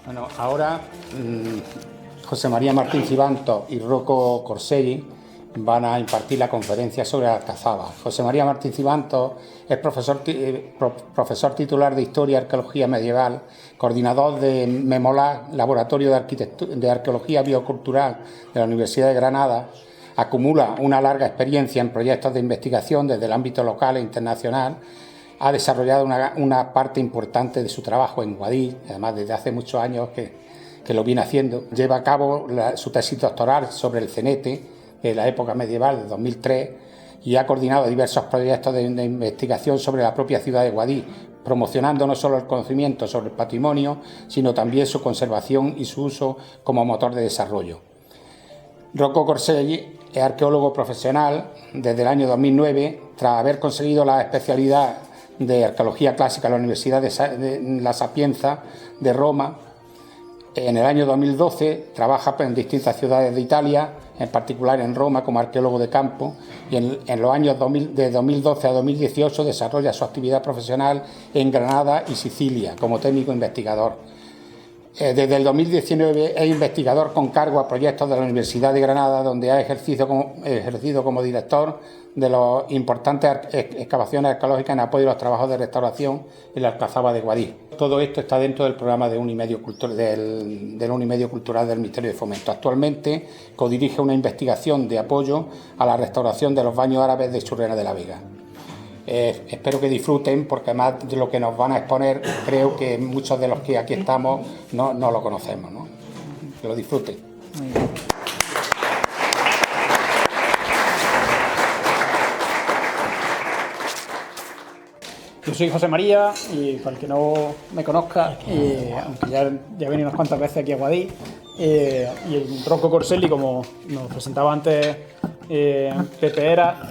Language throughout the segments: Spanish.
Bueno, ahora José María Martín Cibantos y Rocco Corselli van a impartir la conferencia sobre la Alcazaba. José María Martín Cibantos es profesor titular de Historia y Arqueología Medieval, coordinador de MEMOLAG, Laboratorio de Arqueología Biocultural de la Universidad de Granada. Acumula una larga experiencia en proyectos de investigación desde el ámbito local e internacional. Ha desarrollado una parte importante de su trabajo en Guadix, además desde hace muchos años que lo viene haciendo. Lleva a cabo su tesis doctoral sobre el cenete de la época medieval, de 2003, y ha coordinado diversos proyectos de investigación sobre la propia ciudad de Guadix, promocionando no solo el conocimiento sobre el patrimonio, sino también su conservación y su uso como motor de desarrollo. Rocco Corselli es arqueólogo profesional desde el año 2009, tras haber conseguido la especialidad de Arqueología Clásica en la Universidad de La Sapienza de Roma. En el año 2012 trabaja en distintas ciudades de Italia, en particular en Roma como arqueólogo de campo, y en los años de 2012 a 2018 desarrolla su actividad profesional en Granada y Sicilia como técnico investigador. Desde el 2019 es investigador con cargo a proyectos de la Universidad de Granada, donde ha ejercido como director de las importantes excavaciones arqueológicas en apoyo a los trabajos de restauración en la Alcazaba de Guadix. Todo esto está dentro del programa de Unimedio Cultural del Ministerio de Fomento. Actualmente codirige una investigación de apoyo a la restauración de los baños árabes de Churrera de la Vega. Espero que disfruten, porque además de lo que nos van a exponer, creo que muchos de los que aquí estamos no lo conocemos, ¿no? Que lo disfruten. Muy bien. Yo soy José María, y para el que no me conozca, aunque ya he venido unas cuantas veces aquí a Guadix, y el Rocco Corselli, como nos presentaba antes Pepe, era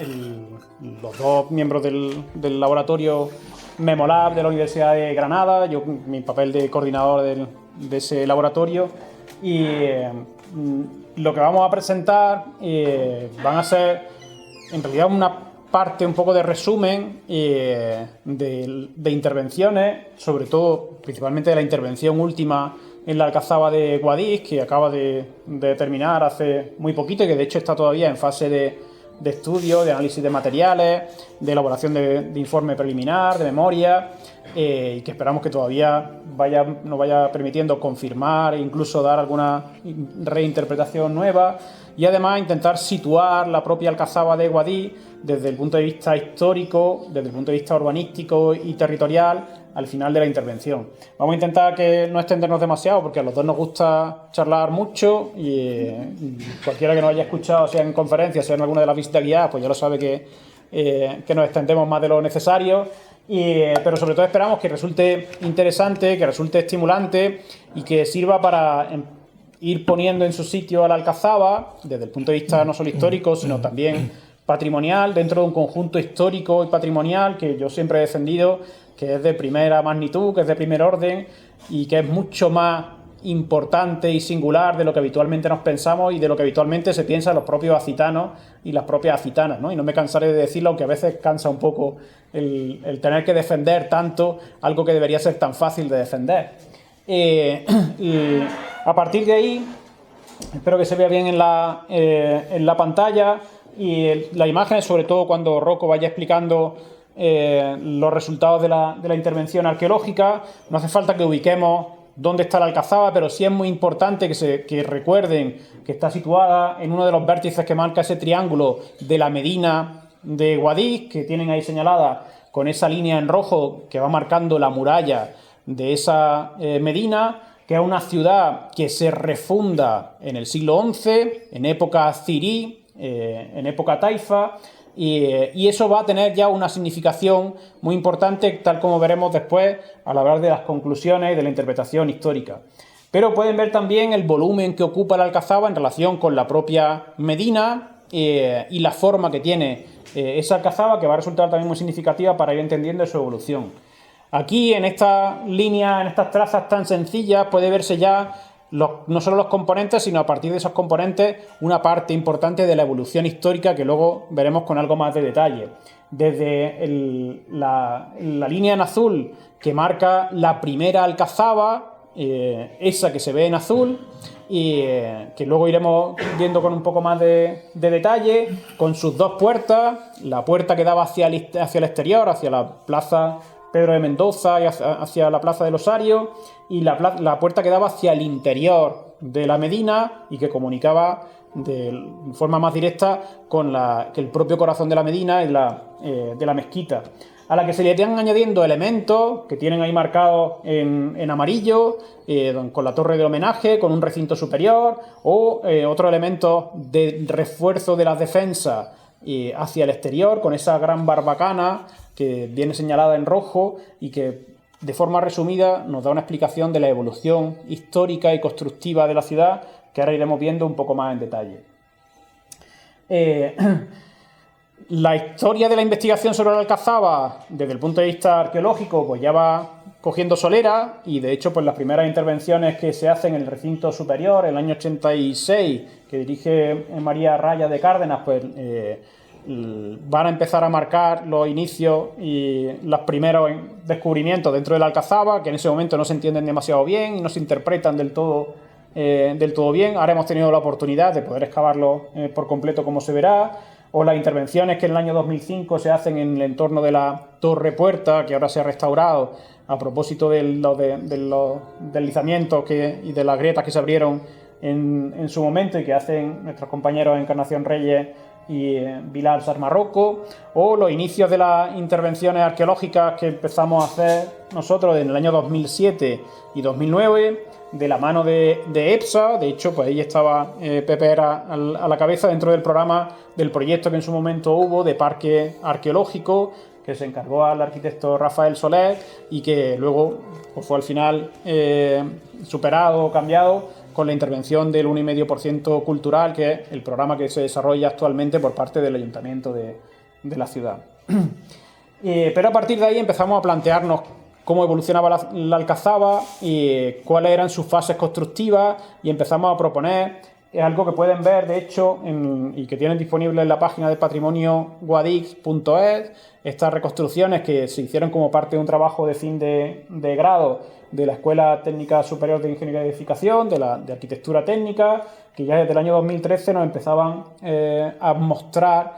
los dos miembros del laboratorio MEMOLAB de la Universidad de Granada. Yo mi papel de coordinador de ese laboratorio, y lo que vamos a presentar van a ser en realidad una parte un poco de resumen de intervenciones, sobre todo principalmente de la intervención última en la Alcazaba de Guadix, que acaba de terminar hace muy poquito y que de hecho está todavía en fase de estudio, de análisis de materiales, de elaboración de informe preliminar, de memoria, y que esperamos que todavía nos vaya permitiendo confirmar e incluso dar alguna reinterpretación nueva, y además intentar situar la propia Alcazaba de Guadix desde el punto de vista histórico, desde el punto de vista urbanístico y territorial al final de la intervención. Vamos a intentar que no extendernos demasiado, porque a los dos nos gusta charlar mucho, y cualquiera que nos haya escuchado, sea en conferencias, sea en alguna de las visitas guiadas, pues ya lo sabe que nos extendemos más de lo necesario, pero sobre todo esperamos que resulte interesante, que resulte estimulante y que sirva para ir poniendo en su sitio a la Alcazaba, desde el punto de vista no solo histórico, sino también patrimonial, dentro de un conjunto histórico y patrimonial que yo siempre he defendido, que es de primera magnitud, que es de primer orden, y que es mucho más importante y singular de lo que habitualmente nos pensamos y de lo que habitualmente se piensa los propios acitanos y las propias acitanas, ¿no? Y no me cansaré de decirlo, aunque a veces cansa un poco el tener que defender tanto algo que debería ser tan fácil de defender. Y a partir de ahí, espero que se vea bien en la pantalla, y las imágenes, sobre todo cuando Rocco vaya explicando los resultados de la intervención arqueológica. No hace falta que ubiquemos dónde está la Alcazaba, pero sí es muy importante que recuerden que está situada en uno de los vértices que marca ese triángulo de la Medina de Guadix, que tienen ahí señalada con esa línea en rojo que va marcando la muralla de esa Medina, que es una ciudad que se refunda en el siglo XI, en época azirí, en época taifa, y eso va a tener ya una significación muy importante, tal como veremos después al hablar de las conclusiones y de la interpretación histórica. Pero pueden ver también el volumen que ocupa la Alcazaba en relación con la propia Medina, y la forma que tiene esa Alcazaba, que va a resultar también muy significativa para ir entendiendo su evolución. Aquí, en esta línea, en estas trazas tan sencillas, puede verse ya no solo los componentes, sino a partir de esos componentes una parte importante de la evolución histórica, que luego veremos con algo más de detalle. Desde la línea en azul, que marca la primera Alcazaba, esa que se ve en azul, y que luego iremos viendo con un poco más de detalle, con sus dos puertas, la puerta que daba hacia el exterior, hacia la plaza Pedro de Mendoza y hacia la plaza del Osario, y la puerta que daba hacia el interior de la Medina y que comunicaba de forma más directa con el propio corazón de la Medina y de la mezquita, a la que se le están añadiendo elementos que tienen ahí marcados en amarillo, con la torre de homenaje, con un recinto superior, o otros elementos de refuerzo de las defensas hacia el exterior, con esa gran barbacana que viene señalada en rojo y que, de forma resumida, nos da una explicación de la evolución histórica y constructiva de la ciudad, que ahora iremos viendo un poco más en detalle. La historia de la investigación sobre la Alcazaba, desde el punto de vista arqueológico, pues ya va cogiendo solera, y de hecho pues las primeras intervenciones que se hacen en el recinto superior, en el año 86, que dirige María Raya de Cárdenas, pues van a empezar a marcar los inicios y los primeros descubrimientos dentro de la Alcazaba, que en ese momento no se entienden demasiado bien y no se interpretan del todo bien. Ahora hemos tenido la oportunidad de poder excavarlo por completo, como se verá, o las intervenciones que en el año 2005 se hacen en el entorno de la Torre Puerta, que ahora se ha restaurado a propósito de los deslizamientos y de las grietas que se abrieron en su momento, y que hacen nuestros compañeros Encarnación Reyes y Vilar Sarmarroco, o los inicios de las intervenciones arqueológicas que empezamos a hacer nosotros en el año 2007 y 2009, de la mano de EPSA. De hecho, pues ahí estaba Pepe Era a la cabeza dentro del programa del proyecto que en su momento hubo de parque arqueológico, que se encargó al arquitecto Rafael Soler y que luego pues, fue al final superado o cambiado con la intervención del 1,5% cultural, que es el programa que se desarrolla actualmente por parte del Ayuntamiento de la ciudad. Pero a partir de ahí empezamos a plantearnos cómo evolucionaba la Alcazaba y cuáles eran sus fases constructivas, y empezamos a proponer algo que pueden ver, de hecho, y que tienen disponible en la página de patrimonioguadix.es, estas reconstrucciones que se hicieron como parte de un trabajo de fin de grado de la Escuela Técnica Superior de Ingeniería de Edificación, de Arquitectura Técnica, que ya desde el año 2013 nos empezaban a mostrar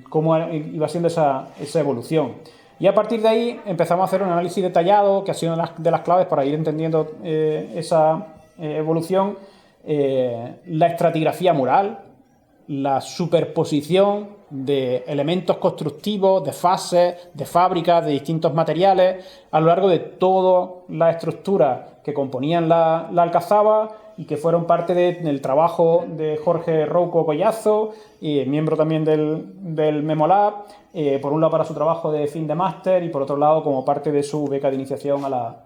cómo iba siendo esa evolución. Y a partir de ahí empezamos a hacer un análisis detallado, que ha sido una de las claves para ir entendiendo esa evolución, la estratigrafía mural, la superposición de elementos constructivos, de fases, de fábricas, de distintos materiales, a lo largo de todas las estructuras que componían la Alcazaba, y que fueron parte del trabajo de Jorge Rouco Collazo, y miembro también del Memolab, por un lado para su trabajo de fin de máster y por otro lado como parte de su beca de iniciación a la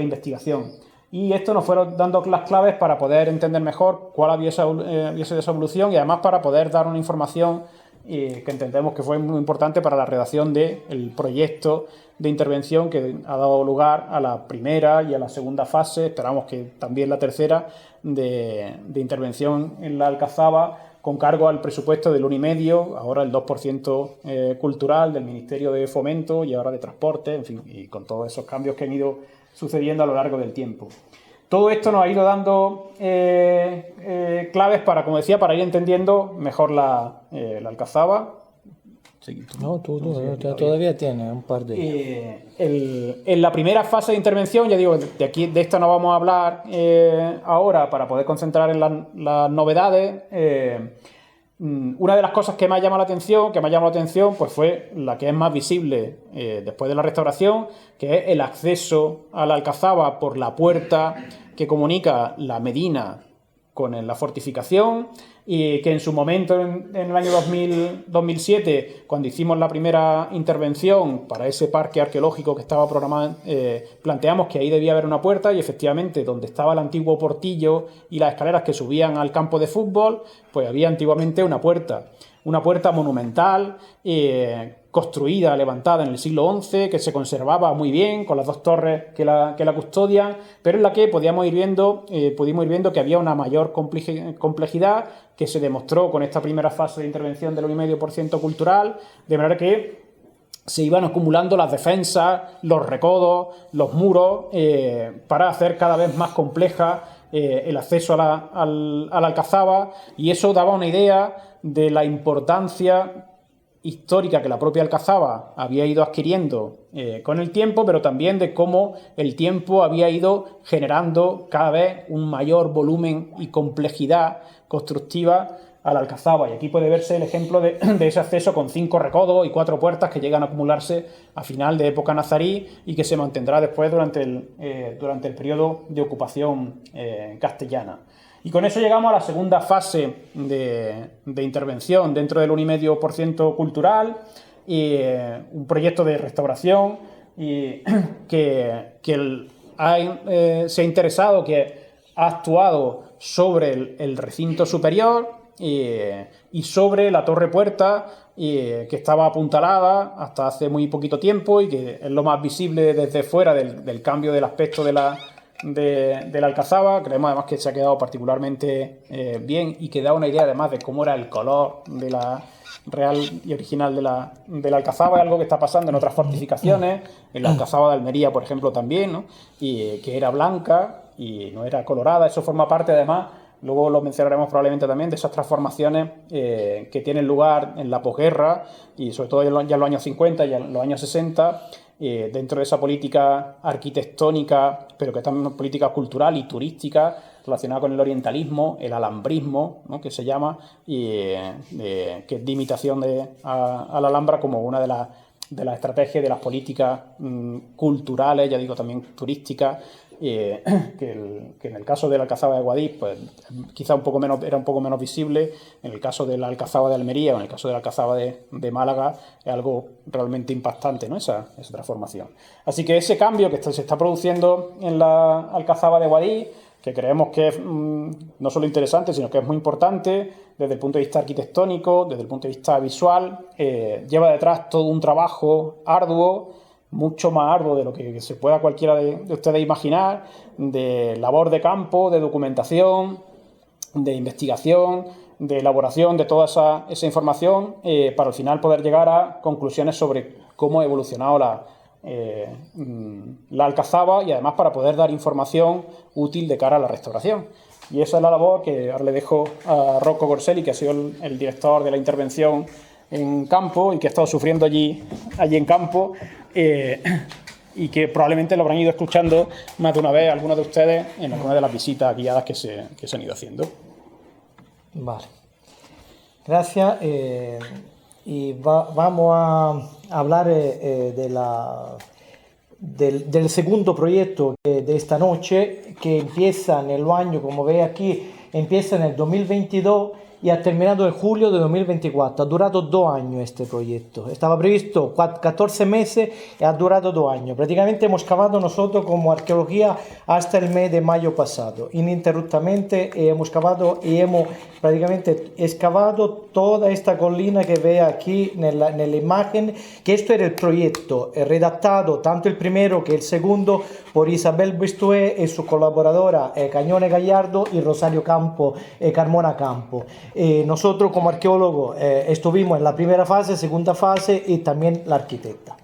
investigación. Y esto nos fueron dando las claves para poder entender mejor cuál había sido esa evolución, y además para poder dar una información que entendemos que fue muy importante para la redacción del proyecto de intervención que ha dado lugar a la primera y a la segunda fase, esperamos que también la tercera, de intervención en la Alcazaba, con cargo al presupuesto del 1,5%, ahora el 2% cultural del Ministerio de Fomento y ahora de Transporte, en fin, y con todos esos cambios que han ido sucediendo a lo largo del tiempo. Todo esto nos ha ido dando claves para, como decía, para ir entendiendo mejor la Alcazaba. Sí, no, todavía tiene un par de... En la primera fase de intervención, ya digo, de esto no vamos a hablar ahora para poder concentrar en las novedades. Una de las cosas que me ha llamado la atención, pues fue la que es más visible después de la restauración, que es el acceso a la Alcazaba por la puerta que comunica la Medina con la fortificación, y que en su momento, en el año 2007, cuando hicimos la primera intervención para ese parque arqueológico que estaba programado, planteamos que ahí debía haber una puerta, y efectivamente, donde estaba el antiguo portillo y las escaleras que subían al campo de fútbol, pues había antiguamente una puerta monumental, construida, levantada en el siglo XI, que se conservaba muy bien, con las dos torres que la custodian, pero en la que pudimos ir viendo que había una mayor complejidad, que se demostró con esta primera fase de intervención del 1,5% cultural, de manera que se iban acumulando las defensas, los recodos, los muros, para hacer cada vez más compleja el acceso a la Alcazaba, y eso daba una idea de la importancia histórica que la propia Alcazaba había ido adquiriendo con el tiempo, pero también de cómo el tiempo había ido generando cada vez un mayor volumen y complejidad constructiva a la Alcazaba. Y aquí puede verse el ejemplo de ese acceso con 5 recodos y 4 puertas que llegan a acumularse a final de época nazarí y que se mantendrá después durante el periodo de ocupación castellana. Y con eso llegamos a la segunda fase de intervención dentro del 1,5% cultural, un proyecto de restauración que se ha interesado, que ha actuado sobre el recinto superior y sobre la torre puerta, que estaba apuntalada hasta hace muy poquito tiempo y que es lo más visible desde fuera del cambio del aspecto de la Alcazaba. Creemos además que se ha quedado particularmente bien y que da una idea además de cómo era el color de la real y original de la Alcazaba. Es algo que está pasando en otras fortificaciones, en la Alcazaba de Almería, por ejemplo, también, ¿no? Y que era blanca y no era colorada. Eso forma parte además, luego lo mencionaremos probablemente también, de esas transformaciones que tienen lugar en la posguerra y sobre todo ya en los años 50 y en los años 60, dentro de esa política arquitectónica, pero que también es política cultural y turística relacionada con el orientalismo, el alhambrismo, ¿no?, que se llama, que es de imitación a la Alhambra como una de las estrategias de las políticas culturales, ya digo también turísticas, que en el caso de la Alcazaba de Guadix, pues quizá era un poco menos visible. En el caso de la Alcazaba de Almería o en el caso de la Alcazaba de Málaga es algo realmente impactante, ¿no?, esa transformación. Así que ese cambio que se está produciendo en la Alcazaba de Guadix, que creemos que es no solo interesante, sino que es muy importante desde el punto de vista arquitectónico, desde el punto de vista visual, lleva detrás todo un trabajo arduo, mucho más arduo de lo que se pueda cualquiera de ustedes imaginar, de labor de campo, de documentación, de investigación, de elaboración de toda esa información, para al final poder llegar a conclusiones sobre cómo ha evolucionado la Alcazaba y además para poder dar información útil de cara a la restauración. Y esa es la labor que ahora le dejo a Rocco Corselli, que ha sido el director de la intervención en campo y que ha estado sufriendo allí en campo, y que probablemente lo habrán ido escuchando más de una vez algunos de ustedes en alguna de las visitas guiadas que se han ido haciendo. Vale. Gracias. Y vamos a hablar del segundo proyecto de esta noche, que empieza en el año, como ve aquí, empieza en el 2022 y ha terminado en julio de 2024. Ha durado 2 años este proyecto. Estaba previsto 14 meses y ha durado 2 años. Prácticamente hemos cavado nosotros como arqueología hasta el mes de mayo pasado. Ininterruptamente hemos cavado y hemos prácticamente excavado toda esta colina que ve aquí en la imagen, que esto era el proyecto redactado, tanto el primero que el segundo, por Isabel Bestué y su colaboradora Cañone Gallardo y Rosario Campo, Carmona Campo. Nosotros como arqueólogos estuvimos en la primera fase, segunda fase y también la arquitecta.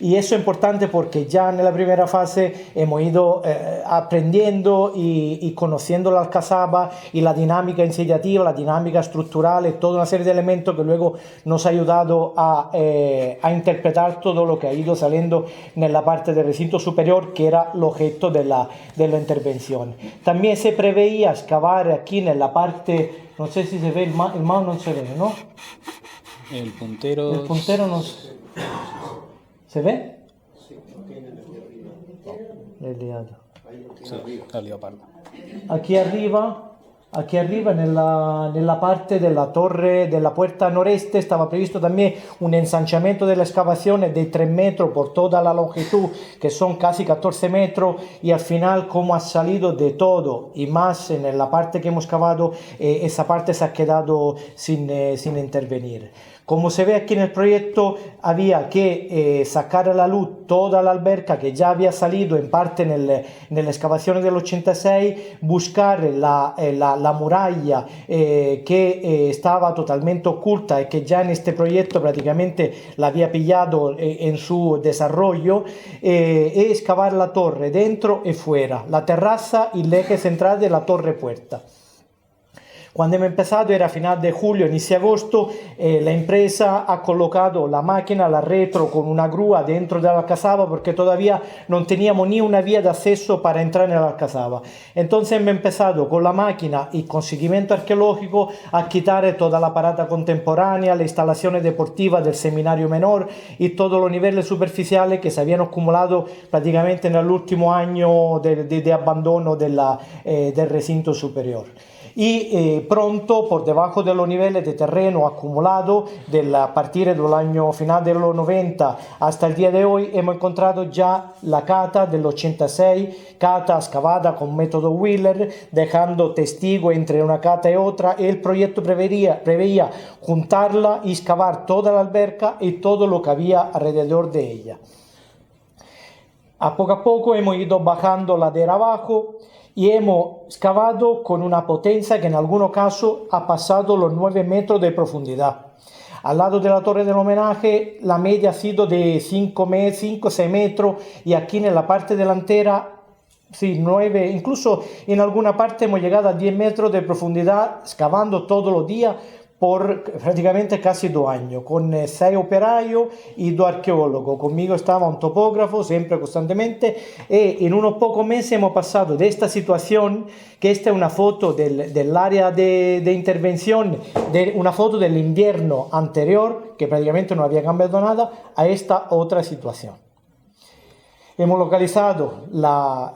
Y eso es importante porque ya en la primera fase hemos ido aprendiendo y conociendo la Alcazaba y la dinámica iniciativa, la dinámica estructural, toda una serie de elementos que luego nos ha ayudado a interpretar todo lo que ha ido saliendo en la parte del recinto superior, que era el objeto de la intervención. También se preveía excavar aquí en la parte, no sé si se ve, el mouse no se ve, ¿no? El puntero no ¿se ve? Sí. He liado. Sí, está liado pardo. Aquí arriba en la parte de la torre, de la puerta noreste, estaba previsto también un ensanchamiento de la excavación de 3 metros por toda la longitud, que son casi 14 metros, y al final, como ha salido de todo y más en la parte que hemos cavado, esa parte se ha quedado sin intervenir. Como se ve aquí en el proyecto, había que sacar a la luz toda la alberca que ya había salido en parte en la excavación del 86, buscar la muralla que estaba totalmente oculta y que ya en este proyecto prácticamente la había pillado en su desarrollo, y excavar la torre dentro y fuera, la terraza y el eje central de la torre puerta. Cuando hemos empezado era a final de julio, inicio de agosto, la empresa ha colocado la máquina, la retro, con una grúa dentro de la alcazaba porque todavía no teníamos ni una vía de acceso para entrar en la alcazaba. Entonces hemos empezado con la máquina y con seguimiento arqueológico a quitar toda la parada contemporánea, las instalaciones deportivas del seminario menor y todos los niveles superficiales que se habían acumulado prácticamente en el último año de abandono del recinto superior. Y pronto, por debajo de los niveles de terreno acumulado a partir del año final de los 90 hasta el día de hoy, hemos encontrado ya la cata del 86, cata excavada con método Wheeler, dejando testigo entre una cata y otra. El proyecto preveía juntarla y excavar toda la alberca y todo lo que había alrededor de ella. A poco hemos ido bajando ladera abajo y hemos excavado con una potencia que en algunos casos ha pasado los 9 metros de profundidad. Al lado de la torre del homenaje la media ha sido de 5 o 6 metros y aquí en la parte delantera, sí, 9, incluso en alguna parte hemos llegado a 10 metros de profundidad excavando todos los días por prácticamente casi 2 años, con 6 operarios y 2 arqueólogos. Conmigo estaba un topógrafo, siempre constantemente, y en unos pocos meses hemos pasado de esta situación, que esta es una foto del área de intervención, una foto del invierno anterior, que prácticamente no había cambiado nada, a esta otra situación. Hemos localizado la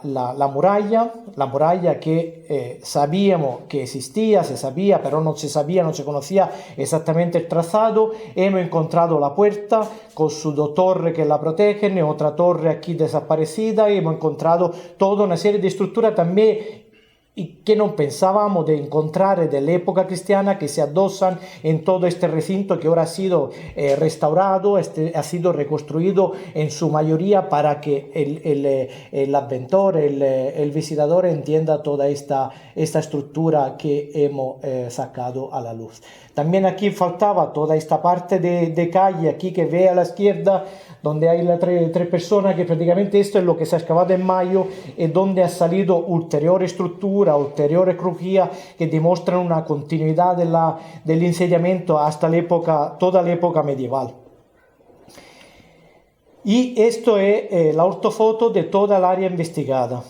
muralla que sabíamos que existía, se sabía, pero no se sabía, no se conocía exactamente el trazado. Hemos encontrado la puerta con sus 2 torres que la protegen y otra torre aquí desaparecida, y hemos encontrado toda una serie de estructuras también y que no pensábamos de encontrar de la época cristiana, que se adosan en todo este recinto que ahora ha sido restaurado, ha sido reconstruido en su mayoría para que el adventor, el visitador entienda toda esta estructura que hemos sacado a la luz. También aquí faltaba toda esta parte de calle, aquí que ve a la izquierda, donde hay las tres personas, que prácticamente esto es lo que se ha excavado en mayo, y donde ha salido ulterior estructura, ulteriores crujías que demuestran una continuidad del insediamento hasta toda la época medieval. Y esto es la ortofoto de toda el área investigada.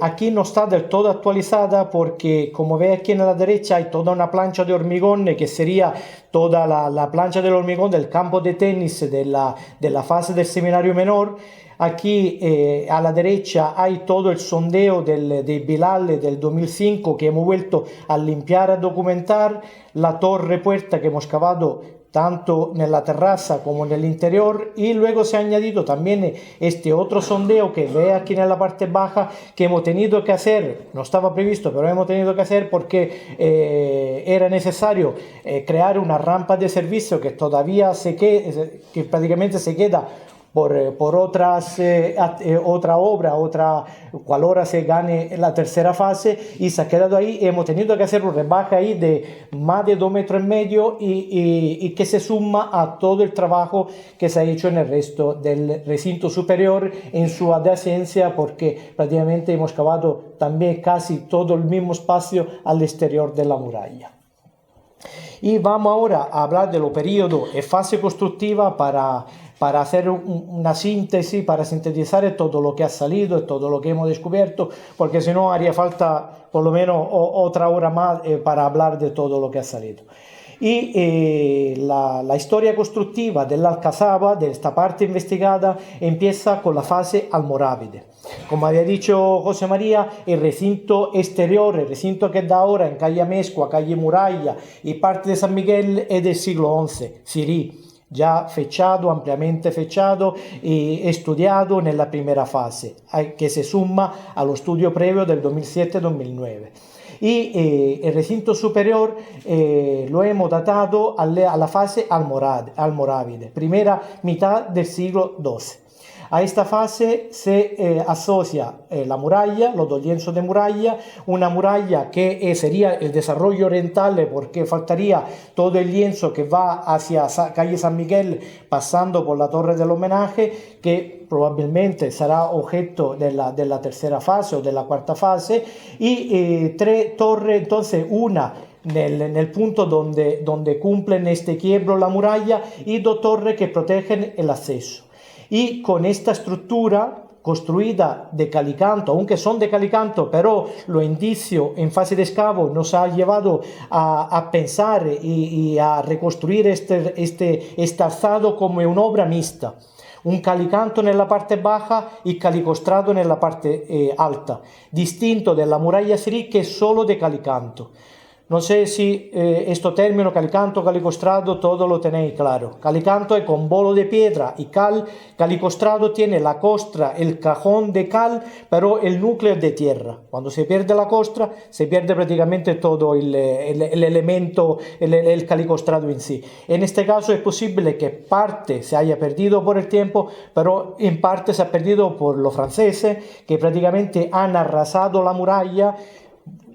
Aquí no está del todo actualizada porque, como ve aquí en la derecha, hay toda una plancha de hormigón que sería toda la plancha del hormigón del campo de tenis de la fase del seminario menor. Aquí a la derecha hay todo el sondeo de Bilal del 2005 que hemos vuelto a limpiar, a documentar, la torre puerta que hemos excavado tanto en la terraza como en el interior, y luego se ha añadido también este otro sondeo que ve aquí en la parte baja, que hemos tenido que hacer, no estaba previsto, pero hemos tenido que hacer porque era necesario crear una rampa de servicio que todavía que prácticamente se queda por otra obra, cualora se gane la tercera fase, y se ha quedado ahí. Hemos tenido que hacer un rebaje ahí de más de 2,5 metros y que se suma a todo el trabajo que se ha hecho en el resto del recinto superior en su adyacencia, porque prácticamente hemos cavado también casi todo el mismo espacio al exterior de la muralla. Y vamos ahora a hablar de los periodos y fase constructiva para hacer una síntesis, para sintetizar todo lo que ha salido, todo lo que hemos descubierto, porque si no haría falta por lo menos otra hora más para hablar de todo lo que ha salido. Y la historia constructiva de la alcazaba, de esta parte investigada, empieza con la fase almorávide. Como había dicho José María, el recinto exterior, el recinto que da ahora en calle Amezcua, calle Muralla y parte de San Miguel, es del siglo XI, Sirí, ya fechado, ampliamente fechado y estudiado en la primera fase, que se suma a lo estudio previo del 2007-2009. y el recinto superior lo hemos datado a la fase almorávide, primera mitad del siglo XII. A esta fase se asocia la muralla, los dos lienzos de muralla, una muralla que sería el desarrollo oriental porque faltaría todo el lienzo que va hacia calle San Miguel pasando por la torre del homenaje, que probablemente será objeto de la tercera fase o de la cuarta fase, y tres torres, entonces una en el punto donde cumplen este quiebro la muralla y dos torres que protegen el acceso. Y con esta estructura construida de calicanto, aunque son de calicanto, pero los indicios en fase de excavo nos ha llevado a pensar y a reconstruir este alzado como una obra mixta. Un calicanto nella parte baja y calicostrado nella parte alta, distinto della muralla sirí che è solo de calicanto. No sé si este término calicanto, calicostrado, todo lo tenéis claro. Calicanto es con bolo de piedra y cal, calicostrado tiene la costra, el cajón de cal, pero el núcleo es de tierra. Cuando se pierde la costra, se pierde prácticamente todo el elemento, el calicostrado en sí. En este caso es posible que parte se haya perdido por el tiempo, pero en parte se ha perdido por los franceses, que prácticamente han arrasado la muralla.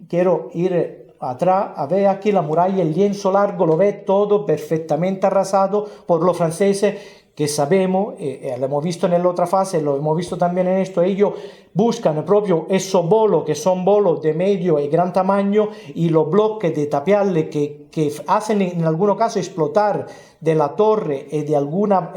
Quiero ir atrás, a ver aquí la muralla, el lienzo largo, lo ve todo perfectamente arrasado por los franceses, que sabemos, lo hemos visto en la otra fase, lo hemos visto también en esto, ellos buscan proprio esos bolos, que son bolos de medio y gran tamaño, y los bloques de tapiales que hacen en algunos casos explotar de la torre y de alguna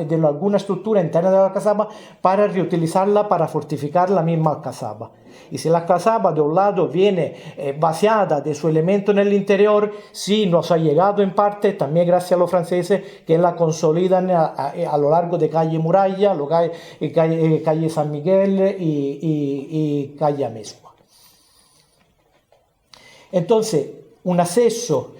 estructura interna de la alcazaba para reutilizarla para fortificar la misma alcazaba. Y si la alcazaba de un lado viene vaciada de su elemento en el interior, sí nos ha llegado en parte también gracias a los franceses que la consolidan a lo largo de calle Muralla, calle San Miguel y calle Amezcua. Entonces, un acceso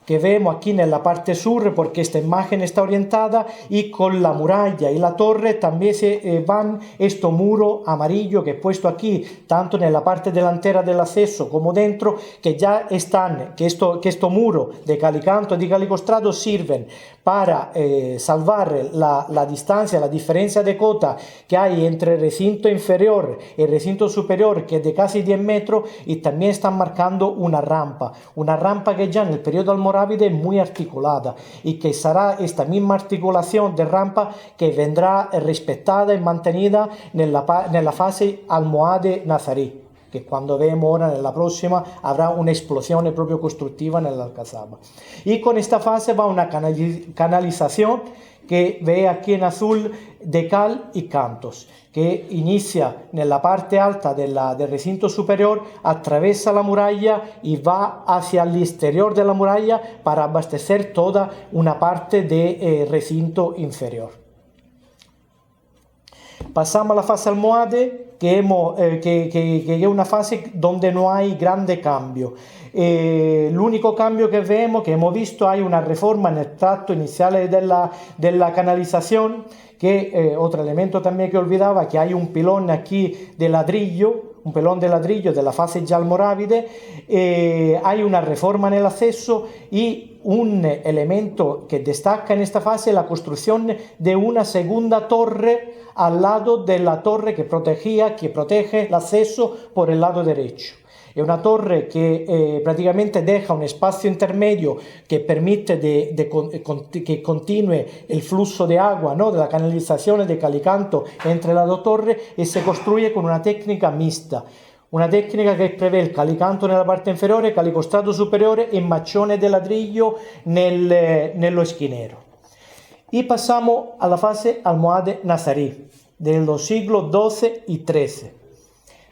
que vemos aquí en la parte sur, porque esta imagen está orientada, y con la muralla y la torre también se van estos muros amarillos que he puesto aquí, tanto en la parte delantera del acceso como dentro, que ya están, que estos muros de calicanto y de calicostrado sirven para salvar la distancia, la diferencia de cota que hay entre el recinto inferior y el recinto superior, que es de casi 10 metros, y también están marcando una rampa que ya en el periodo almorávide es muy articulada, y que será esta misma articulación de rampa que vendrá respetada y mantenida en la fase almohade nazarí, que cuando vemos ahora en la próxima habrá una explosión proprio constructiva en la alcazaba. Y con esta fase va una canalización que ve aquí en azul de cal y cantos, que inicia en la parte alta del recinto superior, atraviesa la muralla y va hacia el exterior de la muralla para abastecer toda una parte del recinto inferior. Pasamos a la fase almohade, que es una fase donde no hay grande cambio. El único cambio que vemos, que hemos visto, hay una reforma en el tracto inicial de la canalización, que otro elemento también que olvidaba, que hay un pilón aquí de ladrillo, un pelón de ladrillo de la fase ya almorávide, hay una reforma en el acceso y un elemento que destaca en esta fase, la construcción de una segunda torre al lado de la torre que protege el acceso por el lado derecho. È una torre che praticamente deja un espacio intermedio que permite que continúe el flusso de agua, ¿no?, de la canalización de calicanto entre las dos torres, y se construye con una tecnica mixta. Una tecnica che prevede il calicanto nella parte inferiore, calicostrato superiore e macione de ladrillo nello esquinero. Y pasamos a la fase almohade nazarí, de los siglos XII y XIII.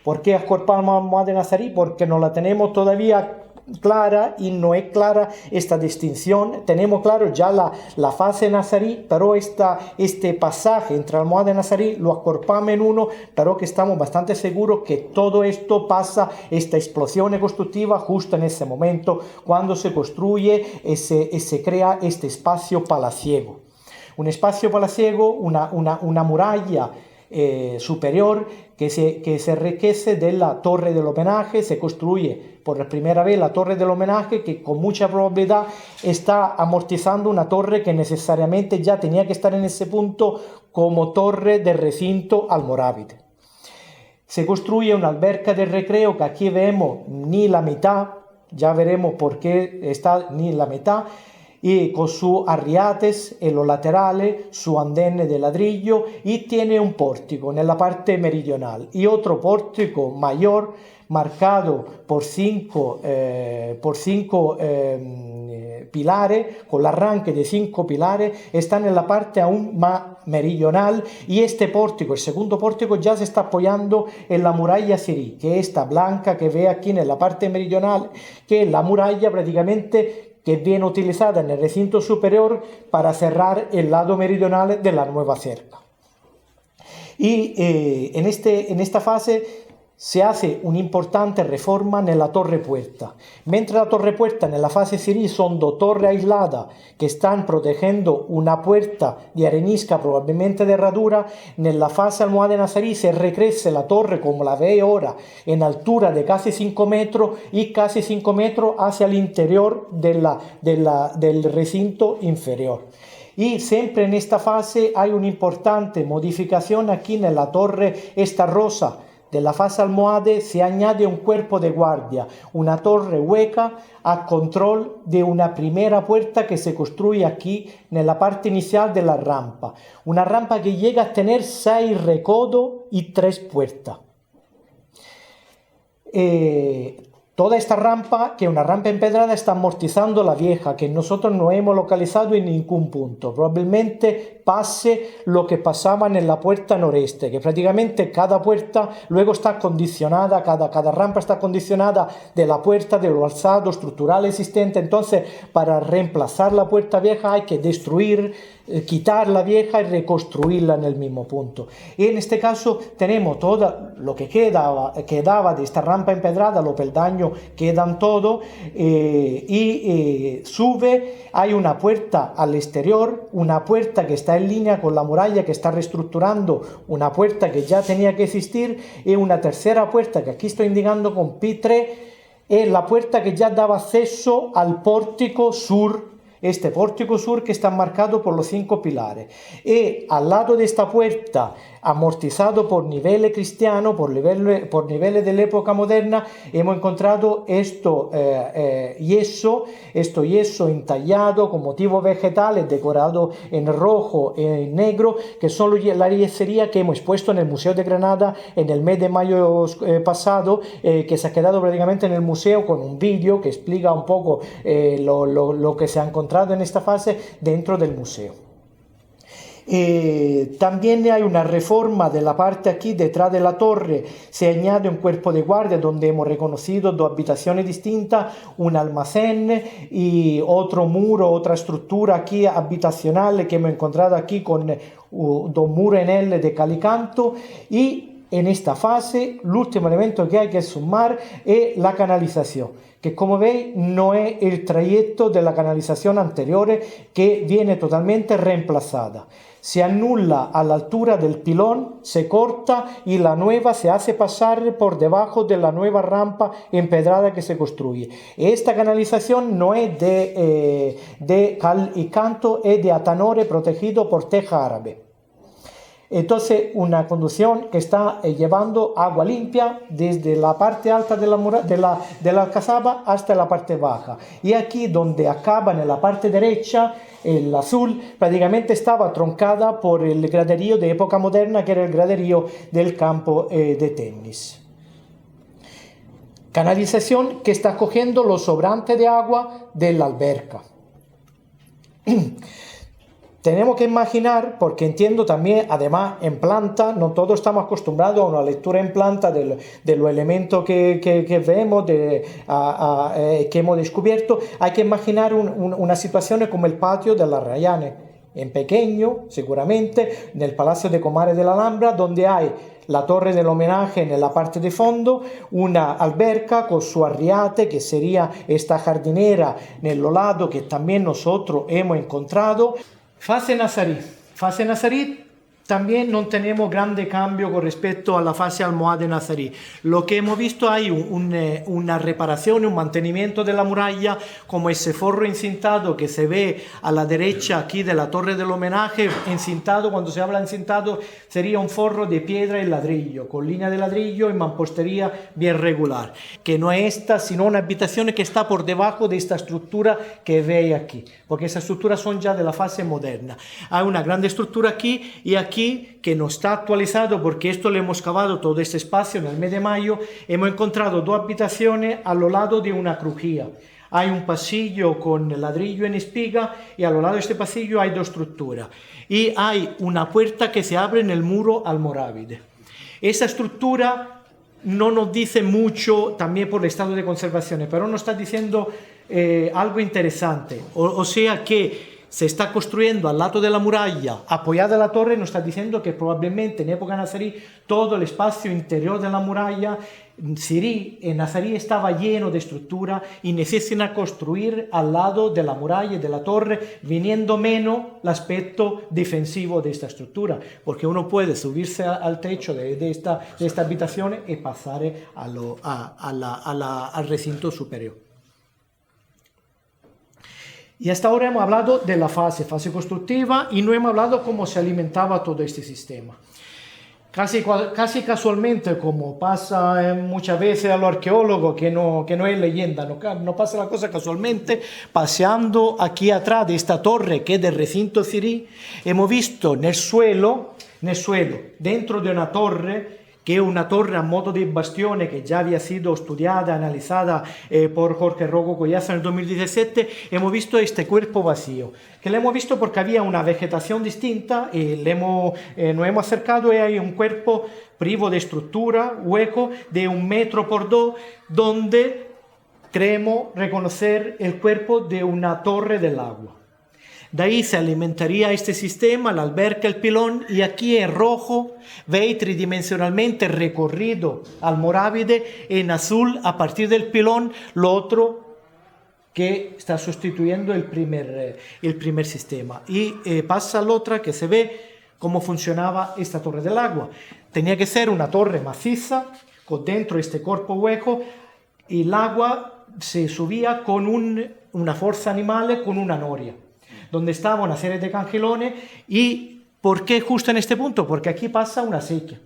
¿Por qué acorpamos almohade nazarí? Porque no la tenemos todavía clara y no es clara esta distinción. Tenemos claro ya la fase nazarí, pero este pasaje entre almohade nazarí lo acorpamos en uno, pero que estamos bastante seguros que todo esto pasa, esta explosión constructiva, justo en ese momento cuando se construye y se crea este espacio palaciego. Un espacio palaciego, una muralla superior que se enriquece de la torre del homenaje. Se construye por primera vez la torre del homenaje, que con mucha probabilidad está amortizando una torre que necesariamente ya tenía que estar en ese punto como torre de recinto almorávide. Se construye una alberca de recreo que aquí vemos ni la mitad, ya veremos por qué está ni la mitad, y con sus arriates en los laterales, su andén de ladrillo, y tiene un pórtico en la parte meridional y otro pórtico mayor marcado por cinco pilares, con el arranque de 5 pilares, están en la parte aún más meridional, y este pórtico, el segundo pórtico, ya se está apoyando en la muralla sirí, que es esta blanca que ve aquí en la parte meridional, que es la muralla prácticamente que viene utilizada en el recinto superior para cerrar el lado meridional de la nueva cerca. Y en esta fase se hace un'importante reforma nella torre puerta. Mentre la torre puerta nella fase sirí son 2 torres aisladas que están protegiendo una puerta de arenisca, probabilmente de herradura, nella fase almohade nazarí se recrece la torre como la ve ahora en altura de casi 5 metros y casi 5 metros hacia el interior del recinto inferior. Y siempre en esta fase hay un'importante modificación aquí nella torre esta rosa. De la fase almohade se añade un cuerpo de guardia, una torre hueca a control de una primera puerta que se construye aquí en la parte inicial de la rampa. Una rampa que llega a tener 6 recodos y 3 puertas. Toda esta rampa, que es una rampa empedrada, está amortizando la vieja, que nosotros no hemos localizado en ningún punto. Probablemente pase lo que pasaba en la puerta noreste, que prácticamente cada puerta luego está condicionada, cada rampa está condicionada de la puerta, de lo alzado estructural existente. Entonces, para reemplazar la puerta vieja hay que destruir, quitar la vieja y reconstruirla en el mismo punto. Y en este caso tenemos todo lo que quedaba de esta rampa empedrada, los peldaños quedan todo, y sube, hay una puerta al exterior, una puerta que está en línea con la muralla que está reestructurando, una puerta que ya tenía que existir, y una tercera puerta que aquí estoy indicando con P3, es la puerta que ya daba acceso al pórtico sur. Este pórtico sur que está marcado por los 5 pilares, y al lado de esta puerta, amortizado por niveles cristianos, por niveles de la época moderna, hemos encontrado esto yeso entallado con motivos vegetales decorado en rojo y en negro, que son la yesería que hemos expuesto en el Museo de Granada en el mes de mayo pasado, que se ha quedado prácticamente en el museo con un vídeo que explica un poco lo que se ha encontrado en esta fase dentro del museo. También hay una reforma de la parte aquí detrás de la torre, se añade un cuerpo de guardia donde hemos reconocido 2 habitaciones distintas, un almacén y otro muro, otra estructura aquí habitacional que hemos encontrado aquí con 2 muros en L de calicanto. Y en esta fase l'ultimo elemento que hay que sumar es la canalización, que como veis no es el trayecto de la canalización anterior, que viene totalmente reemplazada. Se anula a la altura del pilón, se corta y la nueva se hace pasar por debajo de la nueva rampa empedrada que se construye. Esta canalización no es de cal y canto, es de atanore protegido por teja árabe. Entonces, una conducción que está llevando agua limpia desde la parte alta de la alcazaba hasta la parte baja. Y aquí donde acaba en la parte derecha, el azul, prácticamente estaba troncada por el graderío de época moderna, que era el graderío del campo de tenis. Canalización que está cogiendo los sobrantes de agua de la alberca. Tenemos que imaginar, porque entiendo también, además en planta, no todos estamos acostumbrados a una lectura en planta de los elementos que vemos, que hemos descubierto. Hay que imaginar una situación como el patio de la Rayane, en pequeño, seguramente, en el Palacio de Comares de la Alhambra, donde hay la torre del homenaje en la parte de fondo, una alberca con su arriate, que sería esta jardinera en el lado que también nosotros hemos encontrado. Fase nazarí también no tenemos grande cambio con respecto a la fase almohade nazarí. Lo que hemos visto hay una reparación, un mantenimiento de la muralla, como ese forro encintado que se ve a la derecha aquí de la torre del homenaje. Encintado, cuando se habla encintado, sería un forro de piedra y ladrillo, con línea de ladrillo y mampostería bien regular, que no es esta, sino una habitación que está por debajo de esta estructura que veis aquí, porque esas estructuras son ya de la fase moderna. Hay una grande estructura aquí y aquí, que no está actualizado porque esto lo hemos cavado todo este espacio en el mes de mayo. Hemos encontrado dos habitaciones a lo lado de una crujía. Hay un pasillo con ladrillo en espiga y a lo lado de este pasillo hay dos estructuras. Y hay una puerta que se abre en el muro almorávide. Esa estructura no nos dice mucho también por el estado de conservación, pero nos está diciendo algo interesante. O sea que se está construyendo al lado de la muralla, apoyada a la torre. Nos está diciendo que probablemente en época nazarí todo el espacio interior de la muralla nazarí estaba lleno de estructura y necesitan construir al lado de la muralla y de la torre, viniendo menos el aspecto defensivo de esta estructura, porque uno puede subirse al techo de esta habitación y pasar al recinto superior. Y hasta ahora hemos hablado de la fase constructiva y no hemos hablado cómo se alimentaba todo este sistema. Casi casualmente, como pasa muchas veces a los arqueólogos, que no es leyenda, no pasa la cosa casualmente, paseando aquí atrás de esta torre que es del recinto cirí, hemos visto en el suelo, dentro de una torre, que es una torre a modo de bastione que ya había sido estudiada, analizada por Jorge Rocco Collazo en el 2017, hemos visto este cuerpo vacío, que lo hemos visto porque había una vegetación distinta y nos hemos acercado y hay un cuerpo privo de estructura, hueco, de 1 metro por 2, donde creemos reconocer el cuerpo de una torre del agua. De ahí se alimentaría este sistema, la alberca, el pilón, y aquí en rojo veis tridimensionalmente recorrido almorávide, en azul a partir del pilón, lo otro que está sustituyendo el primer sistema. Y pasa la otra que se ve cómo funcionaba esta torre del agua. Tenía que ser una torre maciza, con dentro este cuerpo hueco, y el agua se subía con una fuerza animal, con una noria, donde estaba una serie de cangilones. ¿Y por qué justo en este punto? Porque aquí pasa una sequía.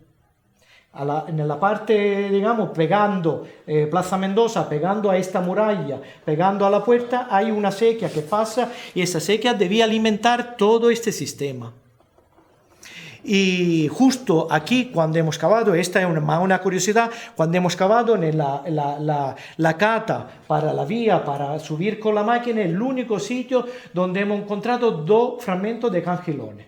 En la parte, digamos, pegando Plaza Mendoza, pegando a esta muralla, pegando a la puerta, hay una sequía que pasa y esa sequía debía alimentar todo este sistema. Y justo aquí, cuando hemos cavado, esta es una curiosidad, cuando hemos cavado en la cata para la vía, para subir con la máquina, el único sitio donde hemos encontrado 2 fragmentos de cangilones,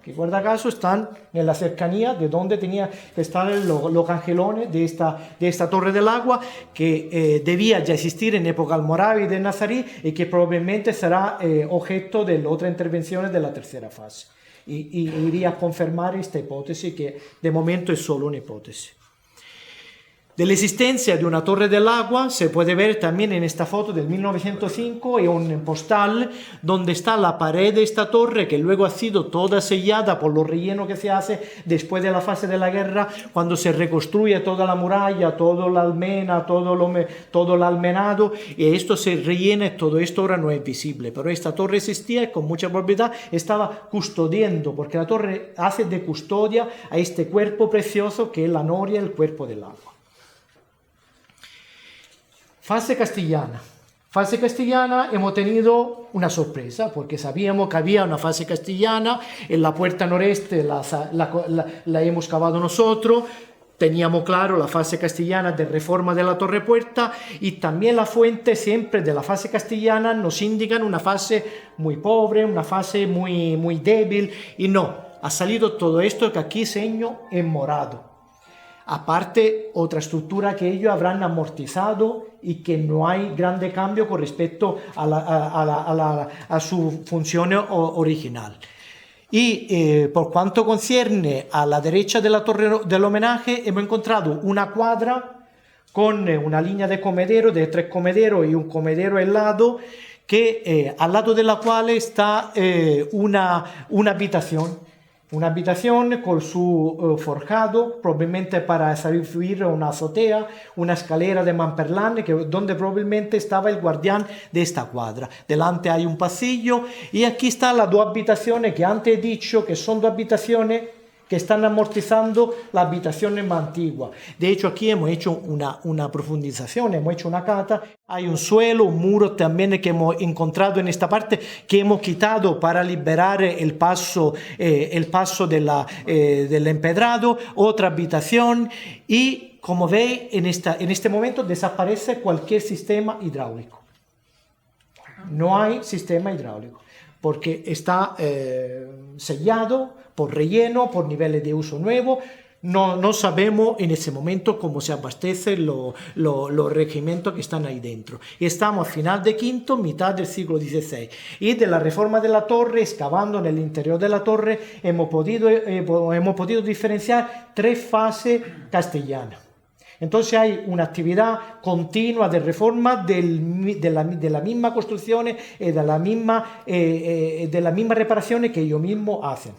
que guarda caso están en la cercanía de donde tenía que estar los cangilones de esta torre del agua, que debía ya existir en época almorávide de nazarí y que probablemente será objeto de otras intervenciones de la tercera fase. Y iría a confirmar esta hipótesis, que de momento es solo una hipótesis. De la existencia de una torre del agua se puede ver también en esta foto del 1905, y un postal donde está la pared de esta torre, que luego ha sido toda sellada por los rellenos que se hace después de la fase de la guerra, cuando se reconstruye toda la muralla, toda la almena, todo el almenado, y esto se rellena, y todo esto ahora no es visible, pero esta torre existía y con mucha probabilidad estaba custodiando, porque la torre hace de custodia a este cuerpo precioso que es la noria, el cuerpo del agua. Fase castellana. Fase castellana, hemos tenido una sorpresa, porque sabíamos que había una fase castellana, en la puerta noreste la hemos cavado nosotros, teníamos claro la fase castellana de reforma de la torre puerta, y también la fuente siempre de la fase castellana nos indican una fase muy pobre, una fase muy, muy débil, y no, ha salido todo esto que aquí seño en morado. Aparte, otra estructura que ellos habrán amortizado y que no hay grande cambio con respecto a su función original. Y por cuanto concierne a la derecha de la torre del homenaje, hemos encontrado una cuadra con una línea de comedero, de 3 comederos y un comedero al lado, al lado de la cual está una habitación, Una habitación con su forjado, probablemente para subir una azotea, una escalera de Mamperlane, donde probablemente estaba el guardián de esta cuadra. Delante hay un pasillo y aquí están las dos habitaciones que antes he dicho que son dos habitaciones que están amortizando las habitaciones más antiguas. De hecho, aquí hemos hecho una profundización, hemos hecho una cata. Hay un suelo, un muro también que hemos encontrado en esta parte, que hemos quitado para liberar el paso del empedrado, otra habitación, y como veis, en este momento desaparece cualquier sistema hidráulico. No hay sistema hidráulico, porque está sellado por relleno, por niveles de uso nuevo. No sabemos en ese momento cómo se abastecen los regimientos que están ahí dentro. Y estamos a final de quinto, mitad del siglo XVI. Y de la reforma de la torre, excavando en el interior de la torre, hemos podido diferenciar 3 fases castellanas. Entonces hay una actividad continua de reforma de la misma construcción y de la misma reparaciones que ellos mismos hacen.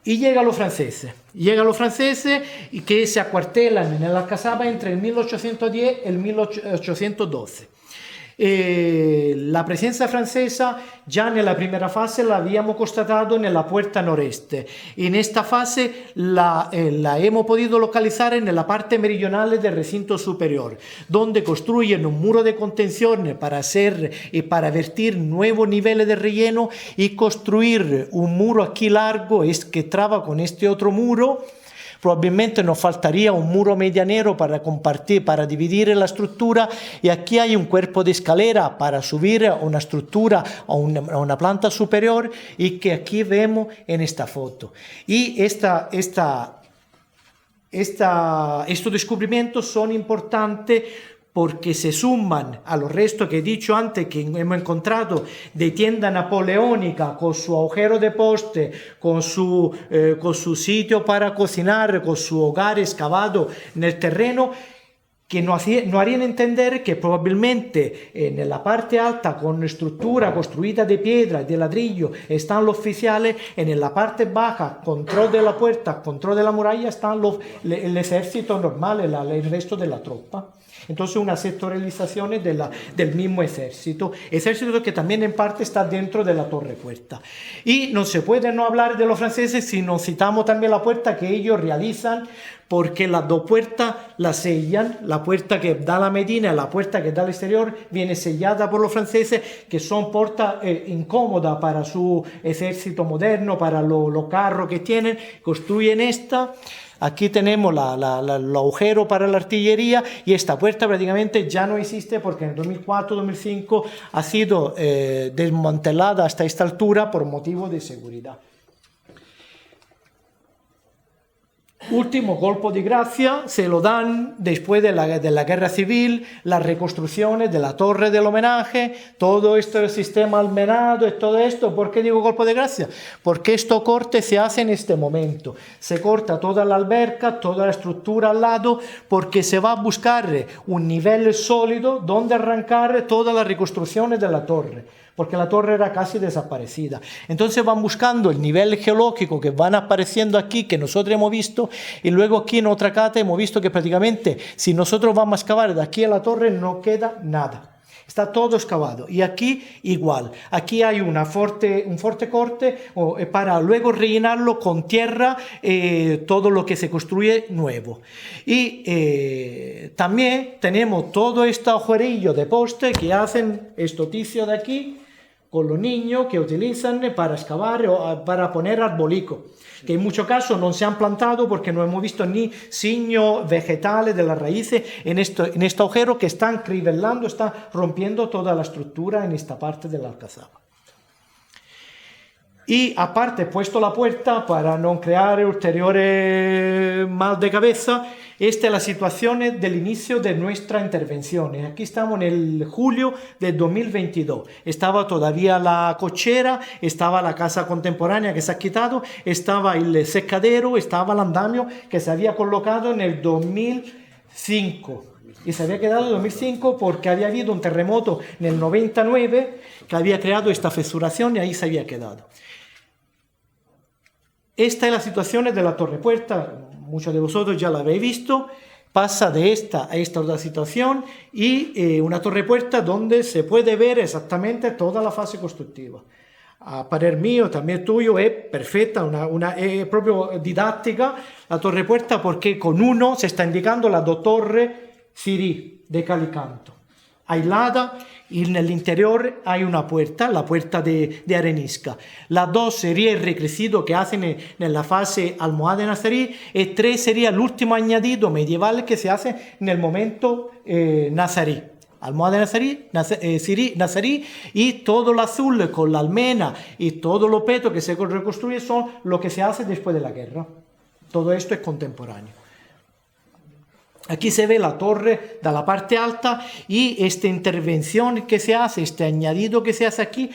Y llegan los franceses y que se acuartelan en el Alcazaba entre el 1810 y el 1812. La presencia francesa ya en la primera fase la habíamos constatado en la puerta noreste. En esta fase la hemos podido localizar en la parte meridional del recinto superior, donde construyen un muro de contención para vertir nuevos niveles de relleno y construir un muro aquí largo que traba con este otro muro. Probablemente nos faltaría un muro medianero para compartir, para dividir la estructura, y aquí hay un cuerpo de escalera para subir a una estructura, a una planta superior, y que aquí vemos en esta foto. Y estos descubrimientos son importantes porque se suman a los restos que he dicho antes que hemos encontrado de tienda napoleónica con su agujero de poste, con su sitio para cocinar, con su hogar excavado en el terreno, que nos harían entender que probablemente en la parte alta, con estructura construida de piedra y de ladrillo, están los oficiales, en la parte baja, control de la puerta, control de la muralla, están el ejército normal, el resto de la tropa. Entonces una sectorialización del mismo ejército que también en parte está dentro de la torre puerta. Y no se puede no hablar de los franceses si no citamos también la puerta que ellos realizan, porque las dos puertas las sellan. La puerta que da a la Medina y la puerta que da al exterior viene sellada por los franceses, que son puertas incómodas para su ejército moderno, para los carros que tienen. Construyen esta. Aquí tenemos el agujero para la artillería, y esta puerta prácticamente ya no existe porque en 2004-2005 ha sido desmantelada hasta esta altura por motivo de seguridad. Último golpe de gracia se lo dan después de la guerra civil, las reconstrucciones de la torre del homenaje, todo esto del sistema almenado y todo esto. ¿Por qué digo golpe de gracia? Porque esto corte se hace en este momento. Se corta toda la alberca, toda la estructura al lado, porque se va a buscar un nivel sólido donde arrancar todas las reconstrucciones de la torre, porque la torre era casi desaparecida. Entonces van buscando el nivel geológico que van apareciendo aquí, que nosotros hemos visto, y luego aquí en otra cata hemos visto que prácticamente si nosotros vamos a excavar de aquí a la torre no queda nada. Está todo excavado. Y aquí igual. Aquí hay un fuerte corte para luego rellenarlo con tierra todo lo que se construye nuevo. Y también tenemos todo este agujerillo de poste que hacen estos ticios de aquí con los niños que utilizan para excavar o para poner arbolicos, que en muchos casos no se han plantado porque no hemos visto ni signos vegetales de las raíces en este agujero, que están crivelando, están rompiendo toda la estructura en esta parte del Alcazaba. Y aparte, puesto la puerta para no crear ulteriores mal de cabeza, esta es la situación del inicio de nuestra intervención. Aquí estamos en el julio de 2022. Estaba todavía la cochera, estaba la casa contemporánea que se ha quitado, estaba el secadero, estaba el andamio que se había colocado en el 2005. Y se había quedado en 2005 porque había habido un terremoto en el 99 que había creado esta fisuración y ahí se había quedado. Esta es la situación de la torre puerta, muchos de vosotros ya la habéis visto. Pasa de esta a esta otra situación y una torre puerta donde se puede ver exactamente toda la fase constructiva. A parer mío, también tuyo, es perfecta, es proprio didattica la torre puerta porque con uno se está indicando la dos torres Siri de cal y canto, aislada, y en el interior hay una puerta, la puerta de arenisca. Las dos sería el recrecido que hacen en la fase almohade nazarí, y tres sería el último añadido medieval que se hace en el momento nazarí. Almohade nazarí, nazarí, y todo el azul con la almena y todo lo peto que se reconstruye son lo que se hace después de la guerra. Todo esto es contemporáneo. Aquí se ve la torre de la parte alta y esta intervención que se hace, este añadido que se hace aquí,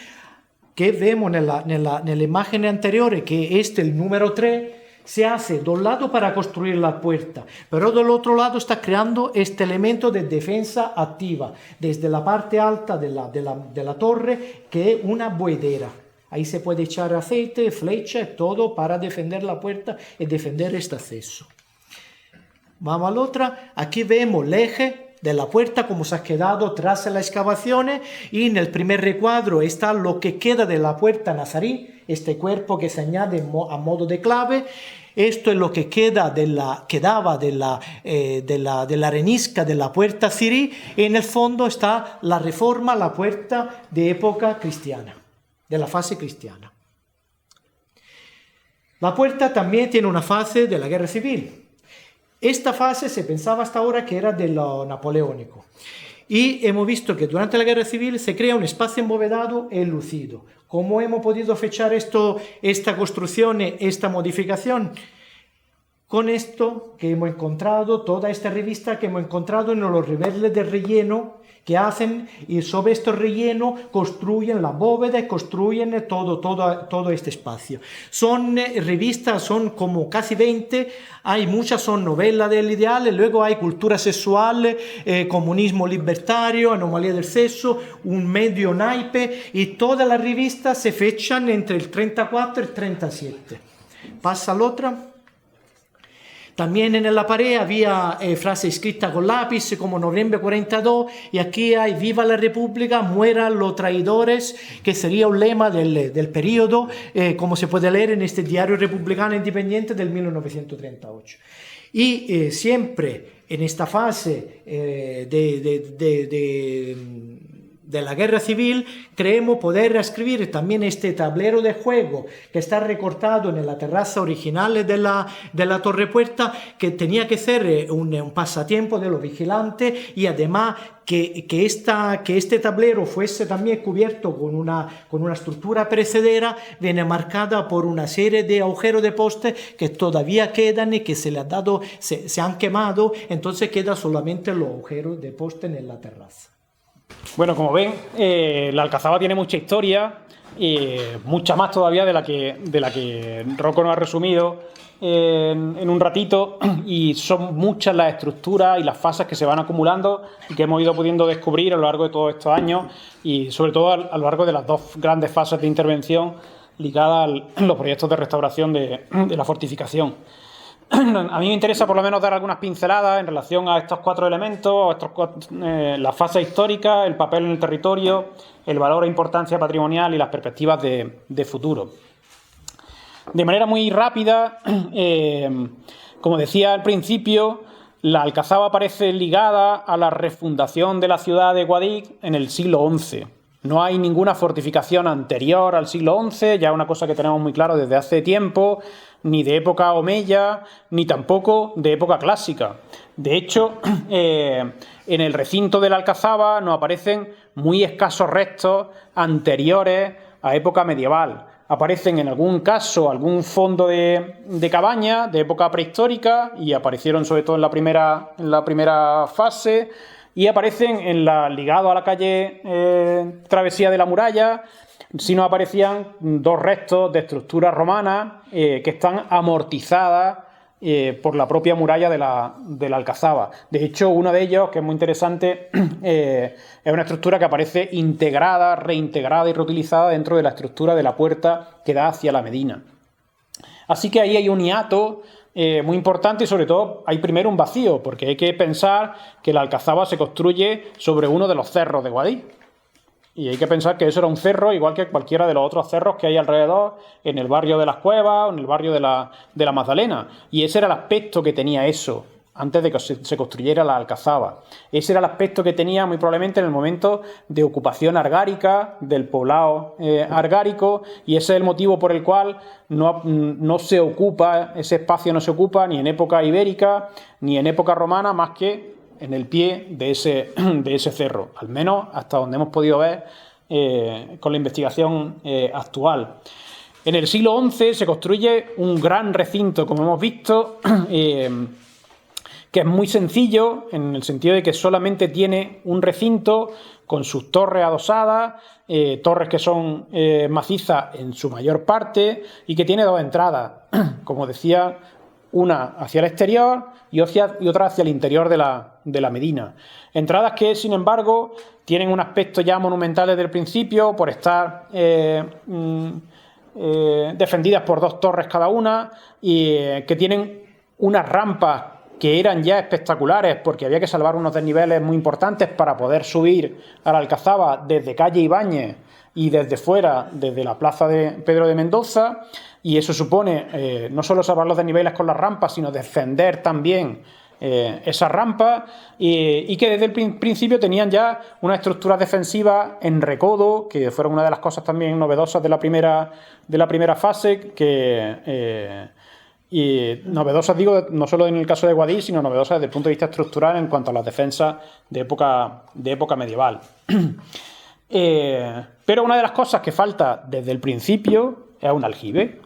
que vemos en la imagen anterior, que el número 3, se hace de un lado para construir la puerta, pero del otro lado está creando este elemento de defensa activa, desde la parte alta de la torre, que es una buedera. Ahí se puede echar aceite, flecha, todo para defender la puerta y defender este acceso. Vamos a la otra. Aquí vemos el eje de la puerta como se ha quedado tras las excavaciones, y en el primer recuadro está lo que queda de la puerta nazarí, este cuerpo que se añade a modo de clave. Esto es lo que quedaba de la arenisca de la puerta sirí, y en el fondo está la reforma, la puerta de época cristiana, de la fase cristiana. La puerta también tiene una fase de la guerra civil. Esta fase se pensaba hasta ahora que era de lo napoleónico, y hemos visto que durante la guerra civil se crea un espacio embovedado e lucido. ¿Cómo hemos podido fechar esta construcción, esta modificación? Con esto que hemos encontrado, toda esta revista que hemos encontrado en los reveles de relleno que hacen, y sobre estos rellenos construyen la bóveda y construyen todo este espacio. Son revistas, son como casi 20, hay muchas son novelas del ideal, luego hay cultura sexual, comunismo libertario, anomalía del sexo, un medio naipe, y todas las revistas se fechan entre el 34 y el 37. Pasa la otra. También en la pared había frases escritas con lápiz como noviembre 42, y aquí hay Viva la República, mueran los traidores, que sería un lema del periodo, como se puede leer en este diario republicano independiente del 1938. Y siempre en esta fase de la guerra civil, creemos poder escribir también este tablero de juego que está recortado en la terraza original de la torre puerta, que tenía que ser un pasatiempo de los vigilantes, y además que este tablero fuese también cubierto con una estructura precedera, viene marcada por una serie de agujeros de poste que todavía quedan y que se han quemado, entonces queda solamente los agujeros de poste en la terraza. Bueno, como ven, la Alcazaba tiene mucha historia, mucha más todavía de la que Rocco nos ha resumido en un ratito, y son muchas las estructuras y las fases que se van acumulando y que hemos ido pudiendo descubrir a lo largo de todos estos años, y sobre todo a lo largo de las dos grandes fases de intervención ligadas a los proyectos de restauración de la fortificación. A mí me interesa por lo menos dar algunas pinceladas en relación a estos 4 elementos, la fase histórica, el papel en el territorio, el valor e importancia patrimonial y las perspectivas de futuro. De manera muy rápida, como decía al principio, la Alcazaba aparece ligada a la refundación de la ciudad de Guadix en el siglo XI. No hay ninguna fortificación anterior al siglo XI, ya una cosa que tenemos muy claro desde hace tiempo, ni de época omeya, ni tampoco de época clásica. De hecho, en el recinto de la Alcazaba nos aparecen muy escasos restos anteriores a época medieval. Aparecen en algún caso algún fondo de cabaña de época prehistórica, y aparecieron sobre todo en la primera fase, y aparecen ligados a la calle Travesía de la Muralla. Si nos aparecían 2 restos de estructuras romanas que están amortizadas por la propia muralla de la Alcazaba. De hecho, uno de ellos, que es muy interesante, es una estructura que aparece reintegrada y reutilizada dentro de la estructura de la puerta que da hacia la Medina. Así que ahí hay un hiato muy importante y sobre todo hay primero un vacío, porque hay que pensar que la Alcazaba se construye sobre uno de los cerros de Guadix. Y hay que pensar que eso era un cerro igual que cualquiera de los otros cerros que hay alrededor, en el barrio de las Cuevas o en el barrio de la Magdalena. Y ese era el aspecto que tenía eso antes de que se construyera la Alcazaba. Ese era el aspecto que tenía muy probablemente en el momento de ocupación argárica, del poblado argárico, y ese es el motivo por el cual no se ocupa, ese espacio no se ocupa ni en época ibérica ni en época romana, más que en el pie de ese cerro, al menos hasta donde hemos podido ver con la investigación actual. En el siglo XI se construye un gran recinto, como hemos visto, que es muy sencillo, en el sentido de que solamente tiene un recinto con sus torres adosadas, torres que son macizas en su mayor parte y que tiene dos entradas, como decía, una hacia el exterior y otra hacia el interior de la medina. Entradas que, sin embargo, tienen un aspecto ya monumental desde el principio por estar defendidas por dos torres cada una y que tienen unas rampas que eran ya espectaculares porque había que salvar unos desniveles muy importantes para poder subir a la Alcazaba desde calle Ibáñez y desde fuera, desde la plaza de Pedro de Mendoza, y eso supone no solo salvar los desniveles con las rampas, sino defender también esas rampas y que desde el principio tenían ya unas estructuras defensivas en recodo, que fueron una de las cosas también novedosas de la primera fase, y novedosas digo no solo en el caso de Guadix, sino novedosas desde el punto de vista estructural en cuanto a las defensas de época medieval. Pero una de las cosas que falta desde el principio es un aljibe,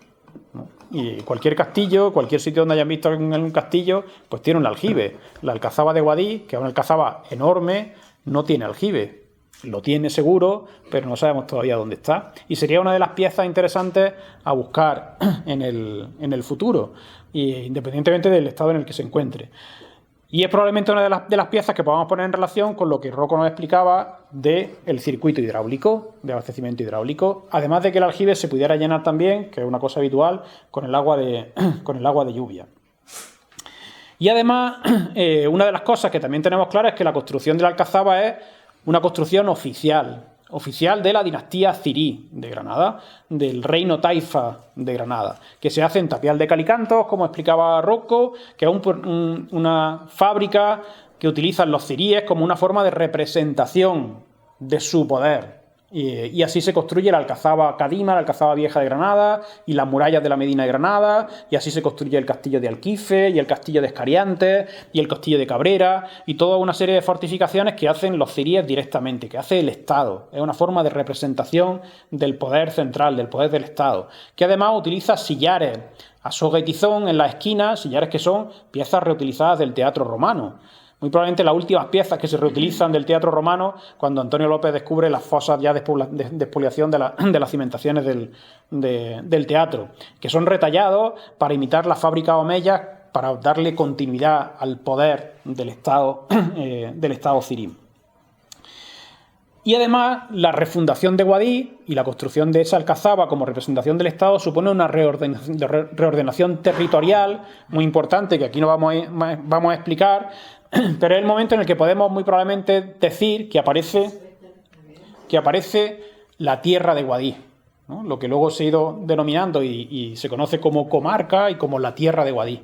¿no? Y cualquier castillo, cualquier sitio donde hayan visto un castillo, pues tiene un aljibe. La Alcazaba de Guadix, que es una alcazaba enorme, no tiene aljibe. Lo tiene seguro, pero no sabemos todavía dónde está. Y sería una de las piezas interesantes a buscar en el futuro, independientemente del estado en el que se encuentre. Y es probablemente una de las piezas que podamos poner en relación con lo que Rocco nos explicaba del circuito hidráulico, de abastecimiento hidráulico, además de que el aljibe se pudiera llenar también, que es una cosa habitual, con el agua de lluvia. Y además, una de las cosas que también tenemos claras es que la construcción de la Alcazaba es una construcción oficial de la dinastía Cirí de Granada, del reino Taifa de Granada, que se hace en Tapial de Calicantos, como explicaba Rocco, que es una fábrica que utilizan los ciríes como una forma de representación de su poder. Y así se construye la Alcazaba Cadima, la Alcazaba Vieja de Granada y las murallas de la Medina de Granada, y así se construye el castillo de Alquife y el castillo de Escariantes y el castillo de Cabrera y toda una serie de fortificaciones que hacen los ciríes directamente, que hace el Estado. Es una forma de representación del poder central, del poder del Estado, que además utiliza sillares a soga y tizón en las esquinas, sillares que son piezas reutilizadas del teatro romano. Muy probablemente las últimas piezas que se reutilizan del teatro romano cuando Antonio López descubre las fosas ya de expoliación de las cimentaciones del teatro, que son retallados para imitar las fábricas omeyas para darle continuidad al poder del Estado cirí. Y además, la refundación de Guadix y la construcción de esa alcazaba como representación del Estado supone una reordenación territorial muy importante que aquí no vamos a explicar, pero es el momento en el que podemos muy probablemente decir que aparece la tierra de Guadix, ¿no? Lo que luego se ha ido denominando y se conoce como comarca y como la tierra de Guadix.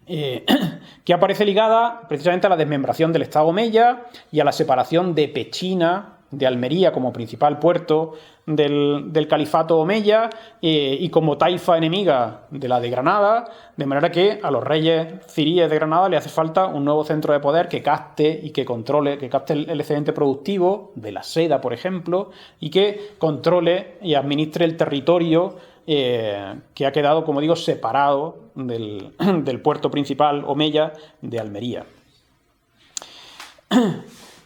Que aparece ligada precisamente a la desmembración del Estado omeya y a la separación de Pechina de Almería como principal puerto del califato omeya y como taifa enemiga de la de Granada, de manera que a los reyes ciríes de Granada le hace falta un nuevo centro de poder que capte y que controle, que capte el excedente productivo de la seda, por ejemplo, y que controle y administre el territorio que ha quedado, como digo, separado del puerto principal omeya de Almería.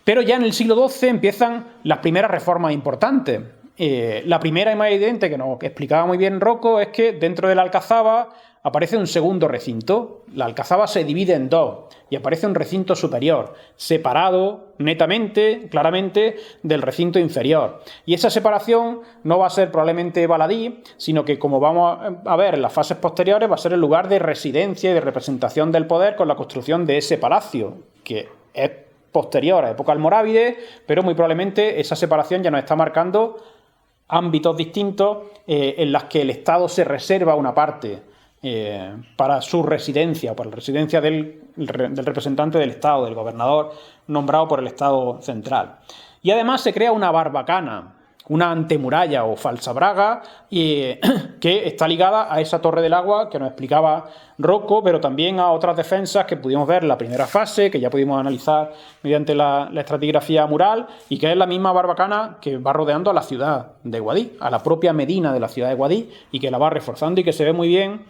Pero ya en el siglo XII empiezan las primeras reformas importantes. La primera y más evidente, que nos explicaba muy bien Rocco, es que dentro de la alcazaba aparece un segundo recinto. La alcazaba se divide en dos y aparece un recinto superior, separado netamente, claramente, del recinto inferior. Y esa separación no va a ser probablemente baladí, sino que, como vamos a ver en las fases posteriores, va a ser el lugar de residencia y de representación del poder con la construcción de ese palacio, que es posterior a época almorávide, pero muy probablemente esa separación ya nos está marcando ámbitos distintos en los que el Estado se reserva una parte para su residencia, para la residencia del representante del Estado, del gobernador nombrado por el Estado central. Y además se crea una barbacana, una antemuralla o falsa braga, que está ligada a esa torre del agua que nos explicaba Rocco, pero también a otras defensas que pudimos ver en la primera fase, que ya pudimos analizar mediante la estratigrafía mural, y que es la misma barbacana que va rodeando a la ciudad de Guadix, a la propia medina de la ciudad de Guadix, y que la va reforzando y que se ve muy bien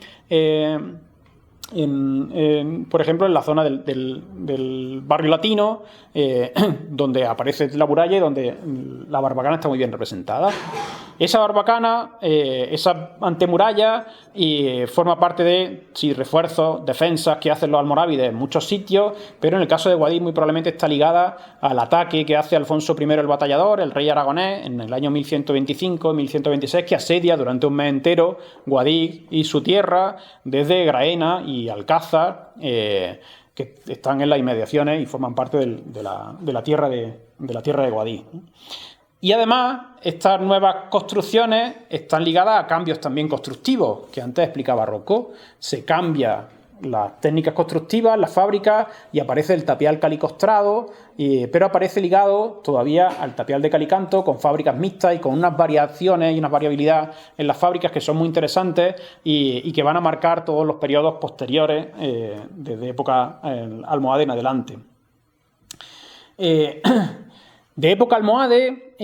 por ejemplo, en la zona del barrio latino, donde aparece la muralla y donde la barbacana está muy bien representada. Esa barbacana, esa antemuralla, forma parte de refuerzos, defensas que hacen los almorávides en muchos sitios, pero en el caso de Guadix muy probablemente está ligada al ataque que hace Alfonso I el Batallador, el rey aragonés, en el año 1125-1126, que asedia durante un mes entero Guadix y su tierra desde Graena y Alcázar, que están en las inmediaciones y forman parte de la tierra de Guadix. Y además, estas nuevas construcciones están ligadas a cambios también constructivos, que antes explicaba Rocco. Se cambia las técnicas constructivas, las fábricas, y aparece el tapial calicostrado, pero aparece ligado todavía al tapial de calicanto, con fábricas mixtas y con unas variaciones y una variabilidad en las fábricas que son muy interesantes y que van a marcar todos los periodos posteriores, desde época almohade en adelante. De época almohade,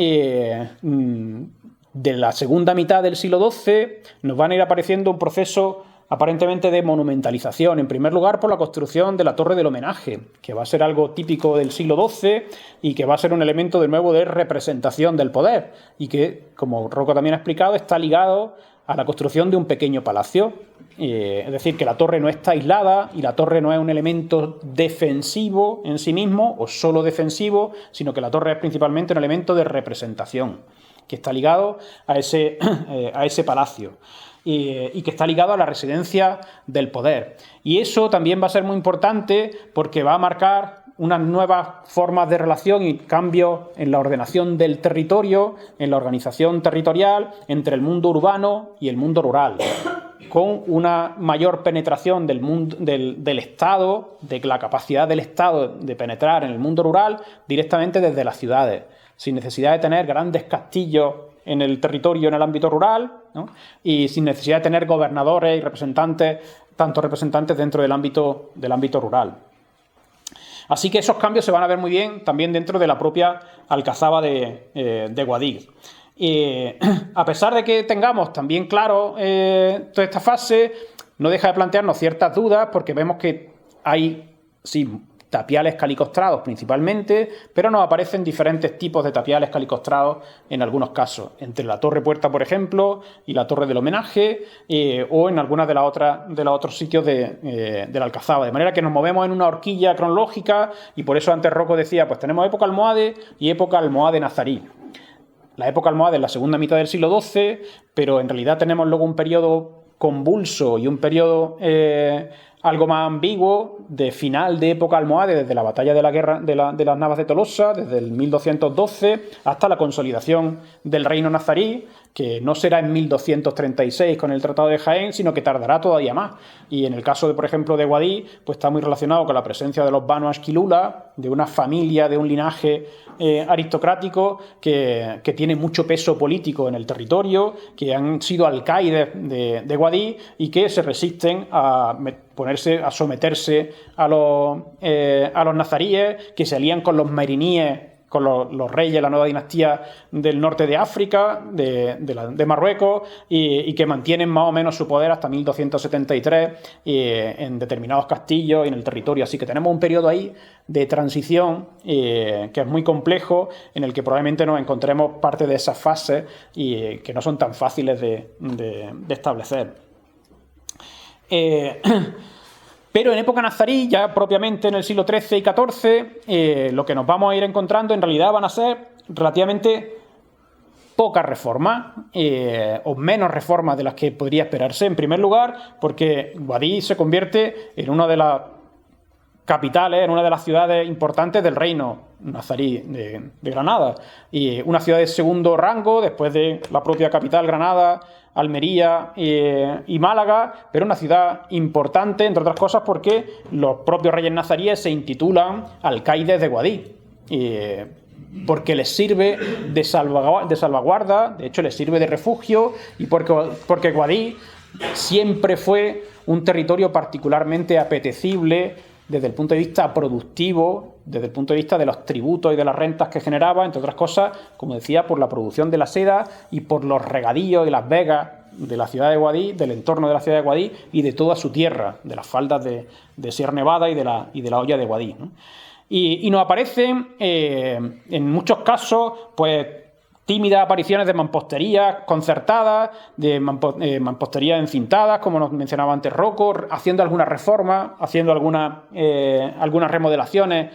de la segunda mitad del siglo XII, nos van a ir apareciendo un proceso aparentemente de monumentalización, en primer lugar por la construcción de la Torre del Homenaje, que va a ser algo típico del siglo XII y que va a ser un elemento de nuevo de representación del poder y que, como Rocco también ha explicado, está ligado a la construcción de un pequeño palacio. Es decir, que la torre no está aislada y la torre no es un elemento defensivo en sí mismo o solo defensivo, sino que la torre es principalmente un elemento de representación que está ligado a ese palacio y que está ligado a la residencia del poder. Y eso también va a ser muy importante porque va a marcar unas nuevas formas de relación y cambios en la ordenación del territorio, en la organización territorial entre el mundo urbano y el mundo rural, con una mayor penetración del Estado, de la capacidad del Estado de penetrar en el mundo rural directamente desde las ciudades, sin necesidad de tener grandes castillos en el territorio, en el ámbito rural, ¿no? Y sin necesidad de tener gobernadores y representantes, tantos representantes dentro del ámbito rural. Así que esos cambios se van a ver muy bien también dentro de la propia alcazaba de Guadix. A pesar de que tengamos también claro toda esta fase, no deja de plantearnos ciertas dudas porque vemos que hay, sí, tapiales calicostrados principalmente, pero nos aparecen diferentes tipos de tapiales calicostrados en algunos casos, entre la Torre Puerta, por ejemplo, y la Torre del Homenaje, o en algunas de los otros sitios de la alcazaba, de manera que nos movemos en una horquilla cronológica y por eso antes Rocco decía, pues tenemos época almohade y época almohade nazarí. La época almohade es la segunda mitad del siglo XII, pero en realidad tenemos luego un periodo convulso y un periodo algo más ambiguo de final de época almohade, desde la batalla de la guerra de las Navas de Tolosa, desde el 1212 hasta la consolidación del reino nazarí, que no será en 1236 con el Tratado de Jaén, sino que tardará todavía más. Y en el caso, por ejemplo, de Guadix, pues está muy relacionado con la presencia de los Banu Ashkilula, de una familia, de un linaje aristocrático que tiene mucho peso político en el territorio, que han sido alcaides de Guadix y que se resisten a someterse a los nazaríes, que se alían con los meriníes, con los reyes de la nueva dinastía del norte de África, de Marruecos, y que mantienen más o menos su poder hasta 1273 en determinados castillos y en el territorio. Así que tenemos un periodo ahí de transición que es muy complejo, en el que probablemente nos encontremos parte de esas fases y que no son tan fáciles de establecer. Pero en época nazarí, ya propiamente en el siglo XIII y XIV, lo que nos vamos a ir encontrando en realidad van a ser relativamente pocas reformas, o menos reformas de las que podría esperarse. En primer lugar, porque Guadix se convierte en una de las capitales, en una de las ciudades importantes del reino nazarí de Granada, y una ciudad de segundo rango después de la propia capital Granada, Almería y Málaga, pero una ciudad importante, entre otras cosas, porque los propios reyes nazaríes se intitulan alcaides de Guadix, porque les sirve de salvaguarda, de hecho les sirve de refugio, y porque Guadix siempre fue un territorio particularmente apetecible desde el punto de vista productivo, desde el punto de vista de los tributos y de las rentas que generaba, entre otras cosas, como decía, por la producción de la seda y por los regadíos y las vegas de la ciudad de Guadix, del entorno de la ciudad de Guadix y de toda su tierra, de las faldas de Sierra Nevada y de la hoya de Guadix, ¿no? Y nos aparecen, en muchos casos, pues tímidas apariciones de mamposterías concertadas, de mamposterías encintadas, como nos mencionaba antes Rocco, haciendo algunas reformas, haciendo algunas remodelaciones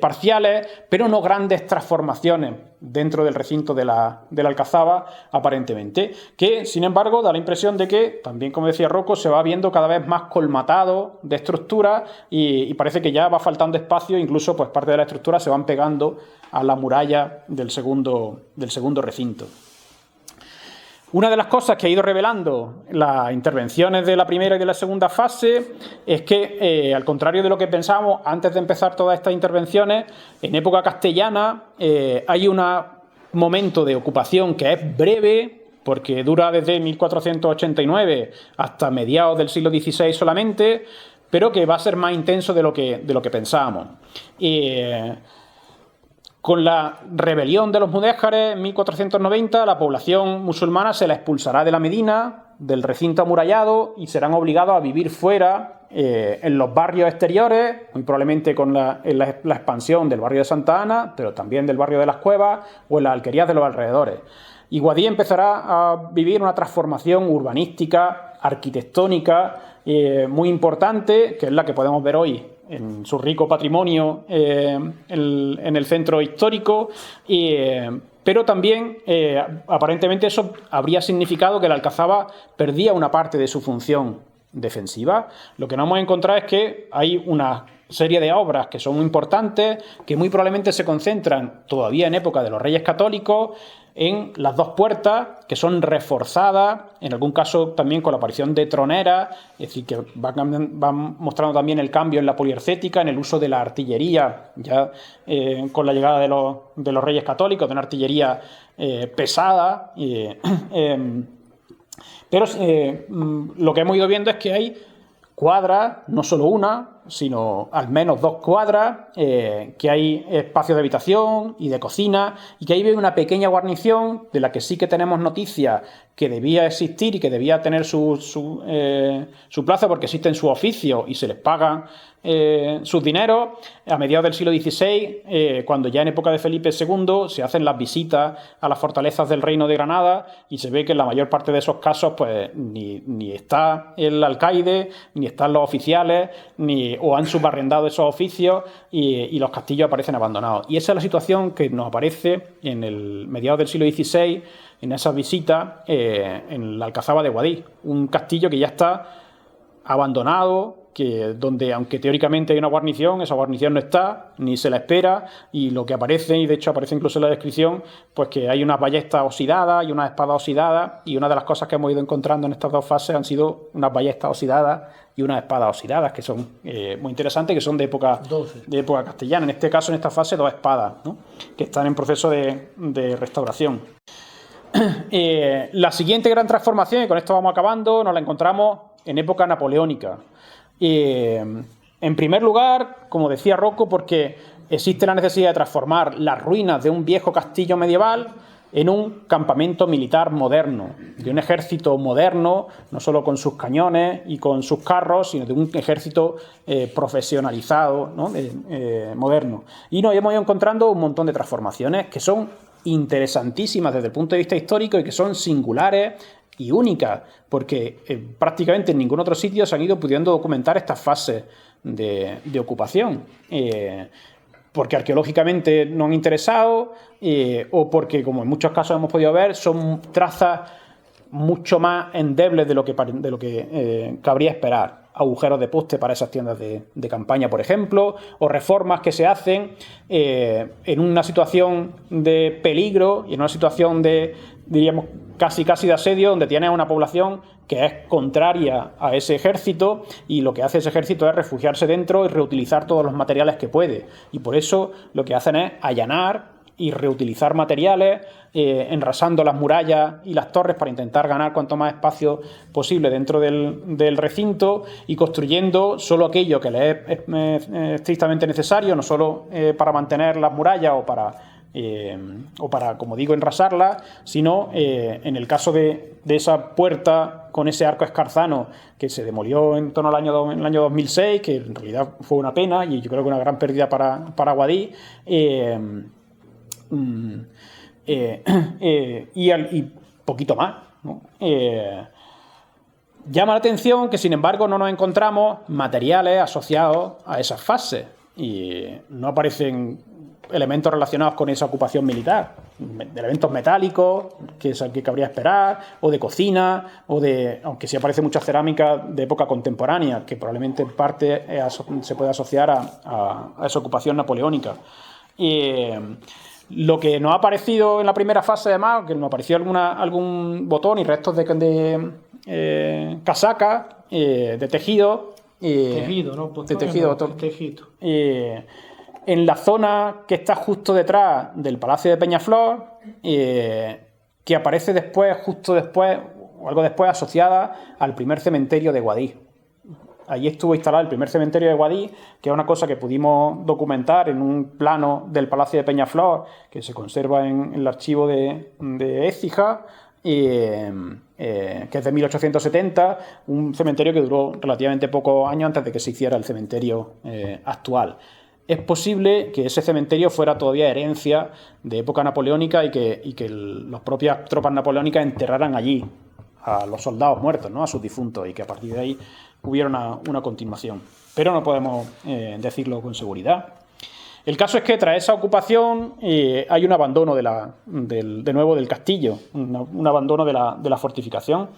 parciales, pero no grandes transformaciones dentro del recinto de la Alcazaba, aparentemente, que sin embargo da la impresión de que, también como decía Rocco, se va viendo cada vez más colmatado de estructura y parece que ya va faltando espacio, incluso pues parte de la estructura se van pegando a la muralla del segundo recinto. Una de las cosas que ha ido revelando las intervenciones de la primera y de la segunda fase es que, al contrario de lo que pensábamos antes de empezar todas estas intervenciones, en época castellana hay un momento de ocupación que es breve, porque dura desde 1489 hasta mediados del siglo XVI solamente, pero que va a ser más intenso de lo que pensábamos. Con la rebelión de los mudéjares en 1490, la población musulmana se la expulsará de la Medina, del recinto amurallado, y serán obligados a vivir fuera, en los barrios exteriores, muy probablemente con la expansión del barrio de Santa Ana, pero también del barrio de las Cuevas o en las alquerías de los alrededores. Y Guadix empezará a vivir una transformación urbanística, arquitectónica, muy importante, que es la que podemos ver hoy en su rico patrimonio en el centro histórico, pero también aparentemente eso habría significado que la Alcazaba perdía una parte de su función defensiva. Lo que no hemos encontrado es que hay una serie de obras que son muy importantes, que muy probablemente se concentran todavía en época de los Reyes Católicos, en las dos puertas, que son reforzadas, en algún caso también con la aparición de troneras, es decir, que van mostrando también el cambio en la poliercética, en el uso de la artillería, ya con la llegada de los Reyes Católicos, de una artillería pesada. Pero lo que hemos ido viendo es que hay cuadras, no solo una, sino al menos dos cuadras, que hay espacios de habitación y de cocina, y que ahí hay una pequeña guarnición de la que sí que tenemos noticia que debía existir y que debía tener su plaza, porque existen sus oficios y se les pagan sus dineros. A mediados del siglo XVI, cuando ya en época de Felipe II se hacen las visitas a las fortalezas del Reino de Granada, y se ve que en la mayor parte de esos casos pues ni está el alcaide, ni están los oficiales, o han subarrendado esos oficios, y los castillos aparecen abandonados. Y esa es la situación que nos aparece en el mediados del siglo XVI, en esas visitas en la Alcazaba de Guadix, un castillo que ya está abandonado, donde aunque teóricamente hay una guarnición, esa guarnición no está, ni se la espera, y lo que aparece, y de hecho aparece incluso en la descripción, pues que hay unas ballestas oxidadas y unas espadas oxidadas, y una de las cosas que hemos ido encontrando en estas dos fases han sido unas ballestas oxidadas y unas espadas oxidadas, que son muy interesantes, que son de época castellana. En este caso, en esta fase, dos espadas, ¿no?, que están en proceso de restauración. La siguiente gran transformación, y con esto vamos acabando, nos la encontramos en época napoleónica. En primer lugar, como decía Rocco, porque existe la necesidad de transformar las ruinas de un viejo castillo medieval en un campamento militar moderno, de un ejército moderno, no solo con sus cañones y con sus carros, sino de un ejército profesionalizado, ¿no?, moderno. Y nos hemos ido encontrando un montón de transformaciones que son interesantísimas desde el punto de vista histórico y que son singulares y única, porque prácticamente en ningún otro sitio se han ido pudiendo documentar estas fases de ocupación. Porque arqueológicamente no han interesado o porque, como en muchos casos hemos podido ver, son trazas mucho más endebles de lo que cabría esperar. Agujeros de poste para esas tiendas de campaña, por ejemplo, o reformas que se hacen en una situación de peligro y en una situación de, diríamos, casi de asedio, donde tienes una población que es contraria a ese ejército, y lo que hace ese ejército es refugiarse dentro y reutilizar todos los materiales que puede. Y por eso lo que hacen es allanar y reutilizar materiales, enrasando las murallas y las torres para intentar ganar cuanto más espacio posible dentro del recinto, y construyendo solo aquello que les es estrictamente necesario, no solo para mantener las murallas o para, como digo, enrasarlas, sino en el caso de esa puerta con ese arco escarzano que se demolió en torno en el año 2006, que en realidad fue una pena y yo creo que una gran pérdida para Guadix, y poquito más, ¿no? Llama la atención que, sin embargo, no nos encontramos materiales asociados a esas fases y no aparecen elementos relacionados con esa ocupación militar, elementos metálicos que cabría esperar, o de cocina, aunque sí aparece mucha cerámica de época contemporánea, que probablemente en parte se puede asociar a esa ocupación napoleónica. Lo que nos ha aparecido en la primera fase, además, que nos apareció algún botón y restos de casaca, de tejido. Tejido, ¿no? De tejido. En la zona que está justo detrás del Palacio de Peñaflor, que aparece después, justo después, o algo después, asociada al primer cementerio de Guadix. Allí estuvo instalado el primer cementerio de Guadix, que es una cosa que pudimos documentar en un plano del Palacio de Peñaflor, que se conserva en el archivo de Écija, que es de 1870, un cementerio que duró relativamente pocos años antes de que se hiciera el cementerio actual. Es posible que ese cementerio fuera todavía herencia de época napoleónica y que las propias tropas napoleónicas enterraran allí a los soldados muertos, ¿no? A sus difuntos, y que a partir de ahí hubiera una continuación. Pero no podemos decirlo con seguridad. El caso es que tras esa ocupación hay un abandono de nuevo del castillo, un abandono de la fortificación.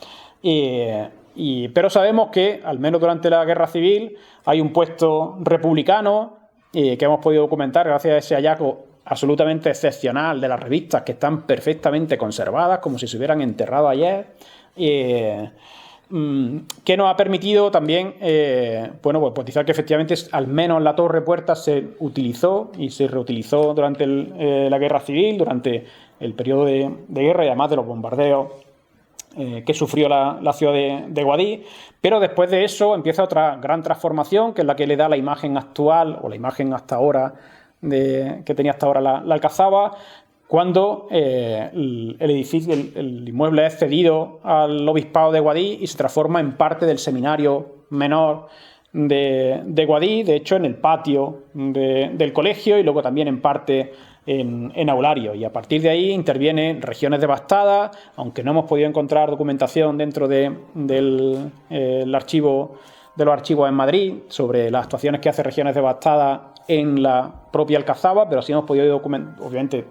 Pero sabemos que, al menos durante la Guerra Civil, hay un puesto republicano que hemos podido documentar gracias a ese hallazgo absolutamente excepcional de las revistas, que están perfectamente conservadas, como si se hubieran enterrado ayer, que nos ha permitido también pues hipotizar que efectivamente al menos la torre puerta se utilizó y se reutilizó durante la Guerra Civil, durante el periodo de guerra, y además de los bombardeos que sufrió la ciudad de Guadix. Pero después de eso empieza otra gran transformación, que es la que le da la imagen actual, o la imagen hasta ahora que tenía hasta ahora la Alcazaba, cuando el edificio, el inmueble es cedido al obispado de Guadix y se transforma en parte del seminario menor de Guadix, de hecho en el patio del colegio, y luego también en parte en aulario, y a partir de ahí intervienen regiones devastadas, aunque no hemos podido encontrar documentación dentro del archivo de los archivos en Madrid sobre las actuaciones que hace regiones devastadas en la propia Alcazaba, pero sí hemos podido documentar. Obviamente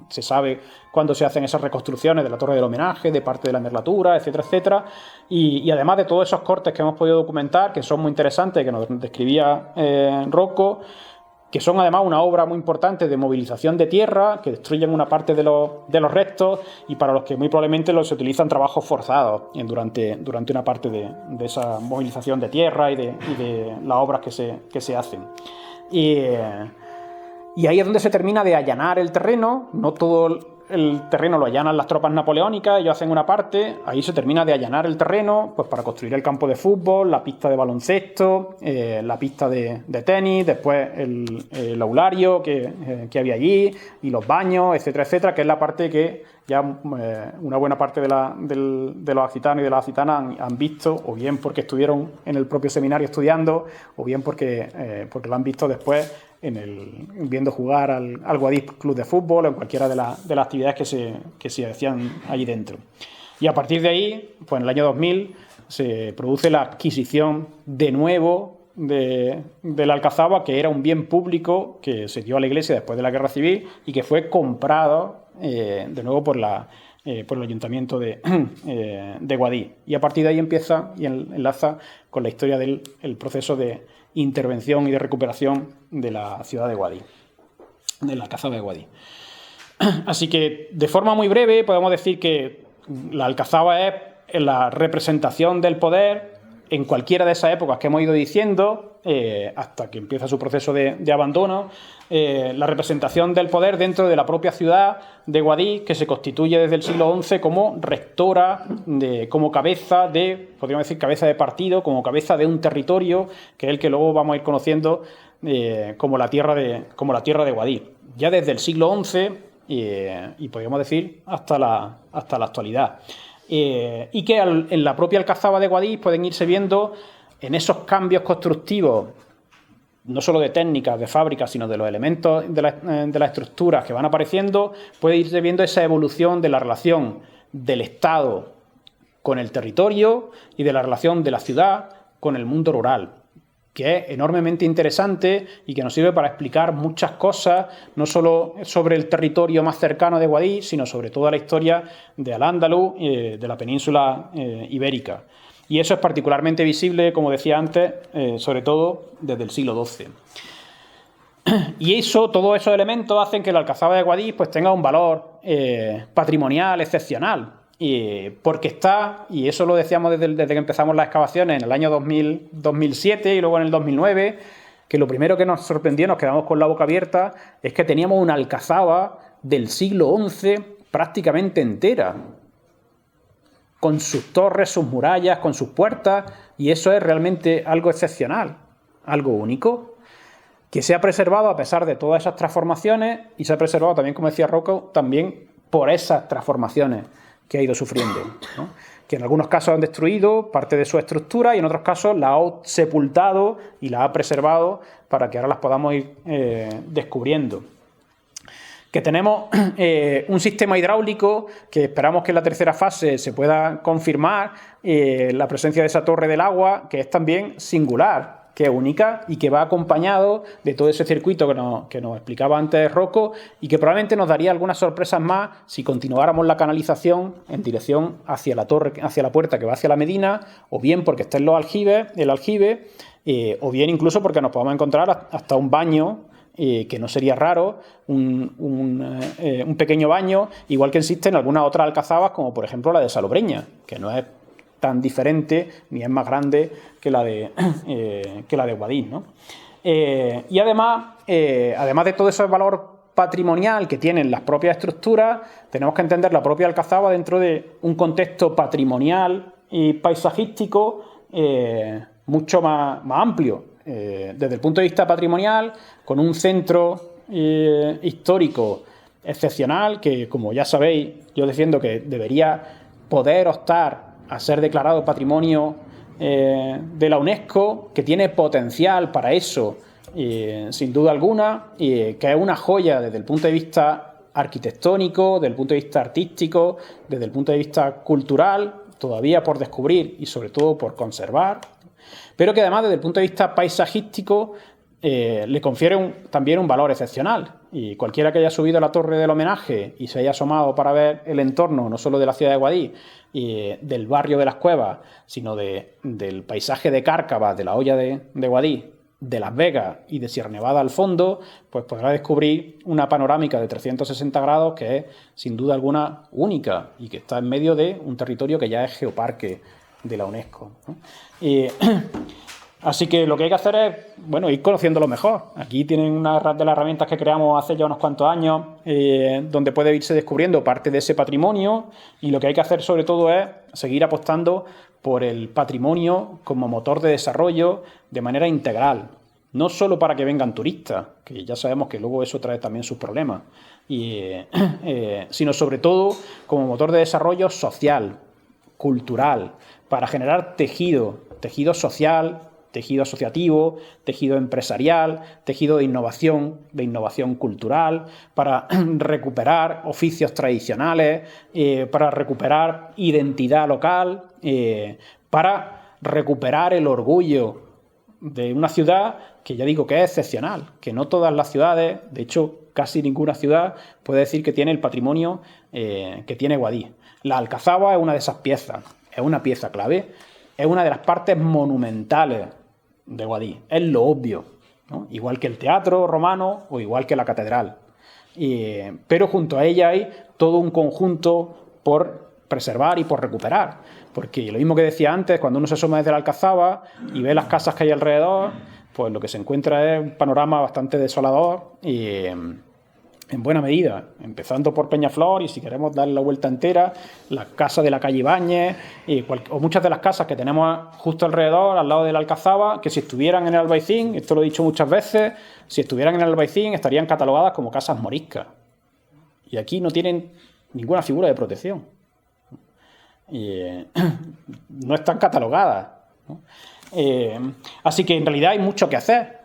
se sabe cuándo se hacen esas reconstrucciones de la Torre del Homenaje, de parte de la merlatura, etcétera, etcétera, y además de todos esos cortes que hemos podido documentar, que son muy interesantes, que nos describía Rocco, que son además una obra muy importante de movilización de tierra, que destruyen una parte de los restos, y para los que muy probablemente se utilizan trabajos forzados durante una parte de esa movilización de tierra y de las obras que se hacen. Y ahí es donde se termina de allanar el terreno. No todo el terreno lo allanan las tropas napoleónicas, ellos hacen una parte. Ahí se termina de allanar el terreno pues para construir el campo de fútbol, la pista de baloncesto, la pista de tenis, después el aulario que había allí, y los baños, etcétera, etcétera, que es la parte que ya una buena parte de los accitanos y de las accitanas han visto, o bien porque estuvieron en el propio seminario estudiando, o bien porque lo han visto después viendo jugar al Guadix Club de Fútbol, o en cualquiera de las actividades que se hacían allí dentro. Y a partir de ahí, pues en el año 2000, se produce la adquisición de nuevo de la Alcazaba, que era un bien público que se dio a la Iglesia después de la Guerra Civil y que fue comprado de nuevo por el Ayuntamiento de Guadix. Y a partir de ahí empieza y enlaza con la historia del proceso de intervención y de recuperación de la ciudad de Guadix, de la Alcazaba de Guadix. Así que, de forma muy breve, podemos decir que la Alcazaba es la representación del poder en cualquiera de esas épocas que hemos ido diciendo, hasta que empieza su proceso de abandono, la representación del poder dentro de la propia ciudad de Guadix, que se constituye desde el siglo XI como rectora, como cabeza podríamos decir, cabeza de partido, como cabeza de un territorio, que es el que luego vamos a ir conociendo como la tierra de Guadix. Ya desde el siglo XI, y podríamos decir hasta la actualidad. Y que en la propia Alcazaba de Guadix pueden irse viendo en esos cambios constructivos, no solo de técnicas, de fábricas, sino de los elementos de las estructuras que van apareciendo, puede irse viendo esa evolución de la relación del Estado con el territorio y de la relación de la ciudad con el mundo rural, que es enormemente interesante y que nos sirve para explicar muchas cosas, no solo sobre el territorio más cercano de Guadix, sino sobre toda la historia de Al-Ándalus, de la península ibérica. Y eso es particularmente visible, como decía antes, sobre todo desde el siglo XII. Y todos esos elementos hacen que la Alcazaba de Guadix pues, tenga un valor patrimonial excepcional. Porque está, y eso lo decíamos desde que empezamos las excavaciones en el año 2007 y luego en el 2009, que lo primero que nos sorprendió, nos quedamos con la boca abierta, es que teníamos una Alcazaba del siglo XI prácticamente entera, con sus torres, sus murallas, con sus puertas, y eso es realmente algo excepcional, algo único, que se ha preservado a pesar de todas esas transformaciones y se ha preservado también, como decía Rocco, también por esas transformaciones que ha ido sufriendo, ¿no? Que en algunos casos han destruido parte de su estructura y en otros casos la ha sepultado y la ha preservado para que ahora las podamos ir descubriendo. Que tenemos un sistema hidráulico que esperamos que en la tercera fase se pueda confirmar la presencia de esa torre del agua, que es también singular, que es única y que va acompañado de todo ese circuito que nos explicaba antes Rocco y que probablemente nos daría algunas sorpresas más si continuáramos la canalización en dirección hacia la torre, hacia la puerta que va hacia la Medina, o bien porque está en el aljibe, o bien incluso porque nos podamos encontrar hasta un baño, que no sería raro, un pequeño baño, igual que existe en algunas otras alcazabas, como por ejemplo la de Salobreña, que no es tan diferente ni es más grande que la de Guadix, ¿no? Y además de todo ese valor patrimonial que tienen las propias estructuras, tenemos que entender la propia Alcazaba dentro de un contexto patrimonial y paisajístico mucho más amplio. Desde el punto de vista patrimonial, con un centro histórico excepcional que, como ya sabéis, yo defiendo que debería poder optar a ser declarado patrimonio de la UNESCO, que tiene potencial para eso, sin duda alguna, que es una joya desde el punto de vista arquitectónico, desde el punto de vista artístico, desde el punto de vista cultural, todavía por descubrir y sobre todo por conservar, pero que además desde el punto de vista paisajístico le confiere también un valor excepcional. Y cualquiera que haya subido a la torre del homenaje y se haya asomado para ver el entorno, no solo de la ciudad de Guadix, del barrio de las Cuevas, sino del paisaje de Cárcava, de la hoya de Guadix, de Las Vegas y de Sierra Nevada al fondo, pues podrá descubrir una panorámica de 360 grados que es sin duda alguna única y que está en medio de un territorio que ya es geoparque de la UNESCO, ¿no? Así que lo que hay que hacer es, bueno, ir conociéndolo mejor. Aquí tienen una de las herramientas que creamos hace ya unos cuantos años, donde puede irse descubriendo parte de ese patrimonio, y lo que hay que hacer sobre todo es seguir apostando por el patrimonio como motor de desarrollo de manera integral. No solo para que vengan turistas, que ya sabemos que luego eso trae también sus problemas, sino sobre todo como motor de desarrollo social, cultural, para generar tejido social, tejido asociativo, tejido empresarial, tejido de innovación cultural, para recuperar oficios tradicionales, para recuperar identidad local, para recuperar el orgullo de una ciudad que ya digo que es excepcional, que no todas las ciudades, de hecho casi ninguna ciudad puede decir que tiene el patrimonio que tiene Guadix. La Alcazaba es una de esas piezas, es una pieza clave, es una de las partes monumentales de Guadix, es lo obvio, ¿no? Igual que el teatro romano o igual que la catedral. Pero junto a ella hay todo un conjunto por preservar y por recuperar. Porque lo mismo que decía antes, cuando uno se asoma desde la Alcazaba y ve las casas que hay alrededor, pues lo que se encuentra es un panorama bastante desolador y en buena medida, empezando por Peñaflor y si queremos darle la vuelta entera, la casa de la calle Ibáñez o muchas de las casas que tenemos justo alrededor, al lado de la Alcazaba, que si estuvieran en el Albaicín, esto lo he dicho muchas veces, si estuvieran en el Albaicín estarían catalogadas como casas moriscas. Y aquí no tienen ninguna figura de protección. No están catalogadas, ¿no? Así que en realidad hay mucho que hacer,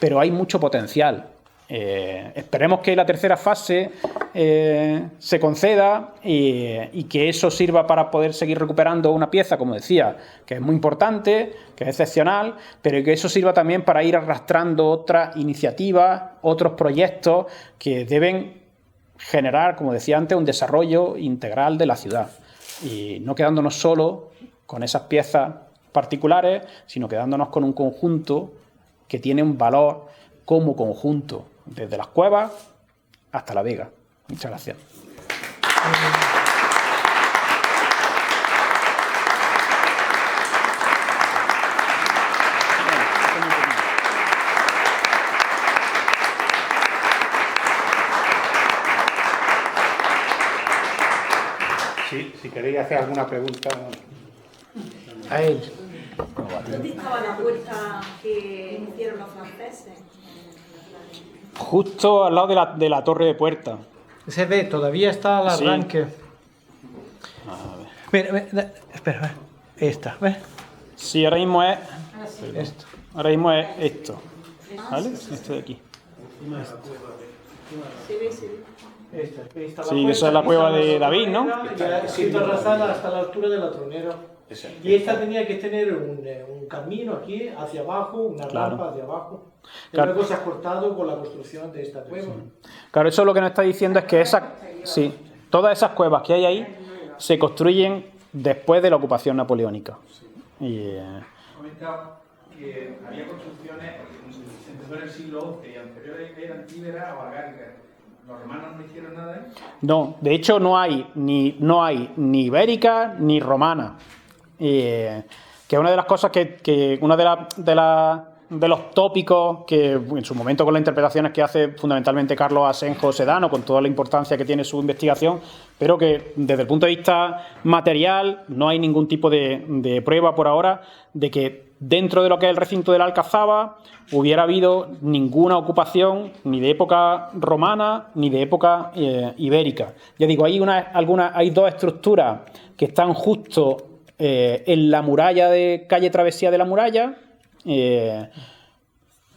pero hay mucho potencial. Esperemos que la tercera fase se conceda y que eso sirva para poder seguir recuperando una pieza, como decía, que es muy importante, que es excepcional, pero que eso sirva también para ir arrastrando otras iniciativas, otros proyectos que deben generar, como decía antes, un desarrollo integral de la ciudad. Y no quedándonos solo con esas piezas particulares, sino quedándonos con un conjunto que tiene un valor como conjunto, desde las cuevas hasta la Vega. Muchas gracias. Sí, si queréis hacer alguna pregunta. A él. ¿Dónde estaba la puerta que hicieron los franceses? Justo al lado de la torre de puerta. Se ve, todavía está al arranque. Espera, esta, ¿ves? Sí, ahora mismo es Esto. Ahora mismo es esto, ¿vale? Esto de aquí. Esta Sí, esa es la cueva de David, ¿no? Sí, arrasada hasta la altura del atronero. Y esta tenía que tener un camino aquí, hacia abajo, una rampa hacia abajo. Y Claro. luego se ha cortado con la construcción de esta cueva. Claro, eso lo que nos está diciendo es que todas esas cuevas que hay ahí se construyen después de la ocupación napoleónica. Y, comentado que había construcciones que se empezó en el siglo XI y anteriores eran íberas o agáricas. ¿Los romanos no hicieron nada de eso? no, de hecho no hay ni ibérica ni romana. Que es una de las cosas que una de los tópicos que en su momento con las interpretaciones que hace fundamentalmente Carlos Asenjo Sedano, con toda la importancia que tiene su investigación, pero que desde el punto de vista material no hay ningún tipo de prueba por ahora de que dentro de lo que es el recinto de la Alcazaba hubiera habido ninguna ocupación ni de época romana ni de época ibérica. Ya digo, hay dos estructuras que están justo en la muralla de calle Travesía de la Muralla.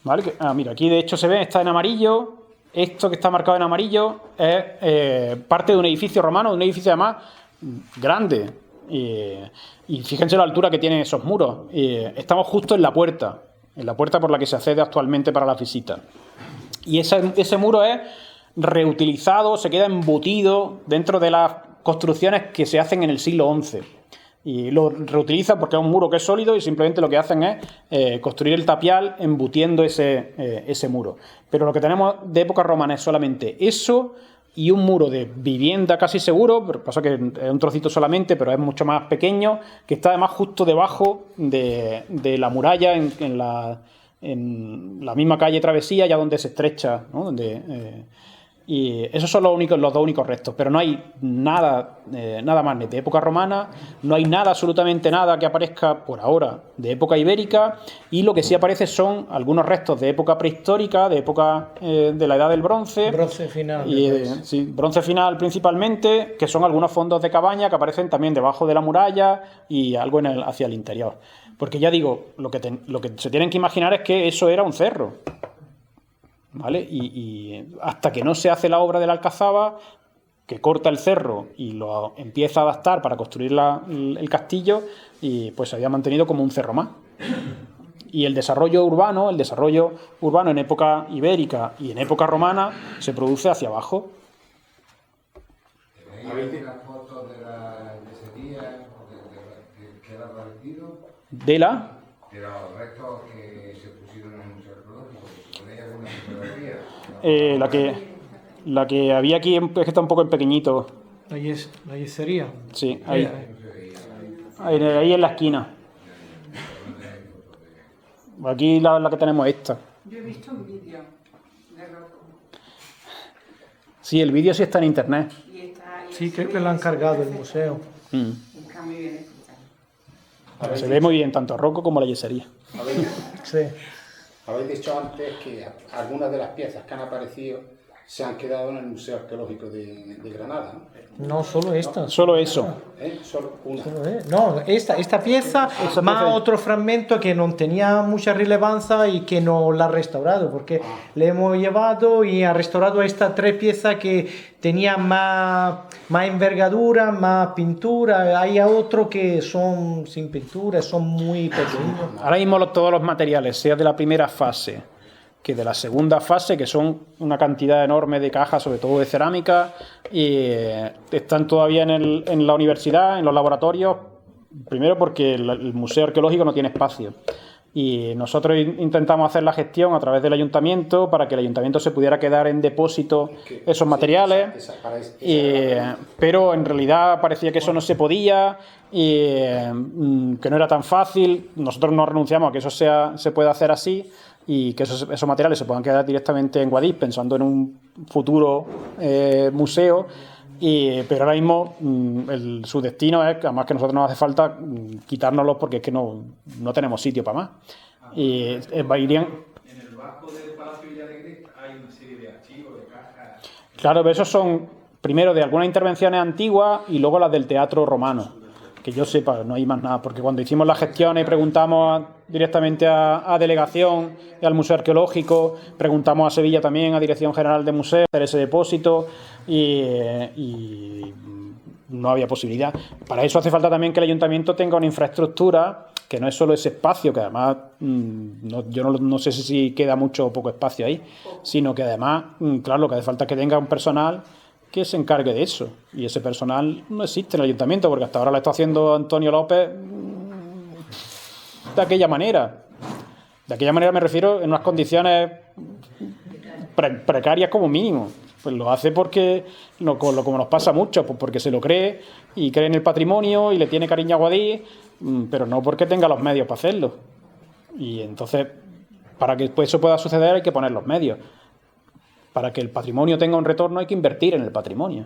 ¿Vale? Mira, aquí de hecho se ve, está en amarillo. Esto que está marcado en amarillo es parte de un edificio romano, de un edificio además grande. Y fíjense la altura que tienen esos muros. Estamos justo en la puerta por la que se accede actualmente para las visitas. Y ese muro es reutilizado, se queda embutido dentro de las construcciones que se hacen en el siglo XI. Y lo reutilizan porque es un muro que es sólido y simplemente lo que hacen es construir el tapial embutiendo ese muro. Pero lo que tenemos de época romana es solamente eso y un muro de vivienda casi seguro, pero pasa que es un trocito solamente, pero es mucho más pequeño, que está además justo debajo de la muralla en la misma calle Travesía, ya donde se estrecha, ¿no? Y esos son los dos únicos restos, pero no hay nada más ni de época romana, no hay absolutamente nada que aparezca por ahora de época ibérica, y lo que sí aparece son algunos restos de época prehistórica, de época de la Edad del Bronce. Bronce final. Sí, bronce final principalmente, que son algunos fondos de cabaña que aparecen también debajo de la muralla y algo hacia el interior. Porque ya digo, lo que se tienen que imaginar es que eso era un cerro, ¿vale? Y hasta que no se hace la obra de la Alcazaba, que corta el cerro y lo empieza a adaptar para construir el castillo, y pues se había mantenido como un cerro más. Y el desarrollo urbano en época ibérica y en época romana se produce hacia abajo. ¿Tenéis una foto de la yesería que era parecido? De los restos que se pusieron en el Museo Arqueológico. ¿Tenéis alguna fotografía? La que había aquí es que está un poco en pequeñito. La yesería. Sí, ahí en la esquina. Aquí la que tenemos es esta. Yo he visto un vídeo de Rocco. Sí, el vídeo sí está en internet. Sí, creo que lo han cargado el museo. Está muy bien explicado. Se ve muy bien tanto Rocco como la yesería. Sí. Habéis dicho antes que algunas de las piezas que han aparecido se han quedado en el Museo Arqueológico de Granada, ¿no? No, solo esta. Solo eso. Solo una. No, esta pieza, más otro fragmento que no tenía mucha relevancia y que no la ha restaurado, porque le hemos llevado y ha restaurado estas 3 piezas que tenían más envergadura, más pintura. Hay otros que son sin pintura, son muy pequeños. Ahora mismo todos los materiales, sea de la primera fase que de la segunda fase, que son una cantidad enorme de cajas, sobre todo de cerámica, y están todavía en la universidad, en los laboratorios, primero porque el Museo Arqueológico no tiene espacio. Y nosotros intentamos hacer la gestión a través del ayuntamiento para que el ayuntamiento se pudiera quedar en depósito esos materiales, pero en realidad parecía que eso no se podía y que no era tan fácil. Nosotros no renunciamos a que eso se pueda hacer así y que esos materiales se puedan quedar directamente en Guadix, pensando en un futuro museo. Pero ahora mismo su destino es que además que a nosotros nos hace falta quitárnoslos porque es que no tenemos sitio para más. Y irían... En el bajo del Palacio Villalegre hay una serie de archivos, de cajas. Claro, pero esos son primero de algunas intervenciones antiguas y luego las del teatro romano. Que yo sepa, no hay más nada, porque cuando hicimos las gestiones y preguntamos directamente a Delegación y al Museo Arqueológico, preguntamos a Sevilla también, a Dirección General de Museos, hacer ese depósito y no había posibilidad. Para eso hace falta también que el Ayuntamiento tenga una infraestructura, que no es solo ese espacio, que además yo no sé si queda mucho o poco espacio ahí, sino que además, claro, lo que hace falta es que tenga un personal que se encargue de eso. Y ese personal no existe en el ayuntamiento, porque hasta ahora lo está haciendo Antonio López de aquella manera. De aquella manera me refiero en unas condiciones precarias como mínimo. Pues lo hace porque, como nos pasa mucho, pues porque se lo cree y cree en el patrimonio y le tiene cariño a Guadix, pero no porque tenga los medios para hacerlo. Y entonces, para que eso pueda suceder hay que poner los medios. Para que el patrimonio tenga un retorno hay que invertir en el patrimonio.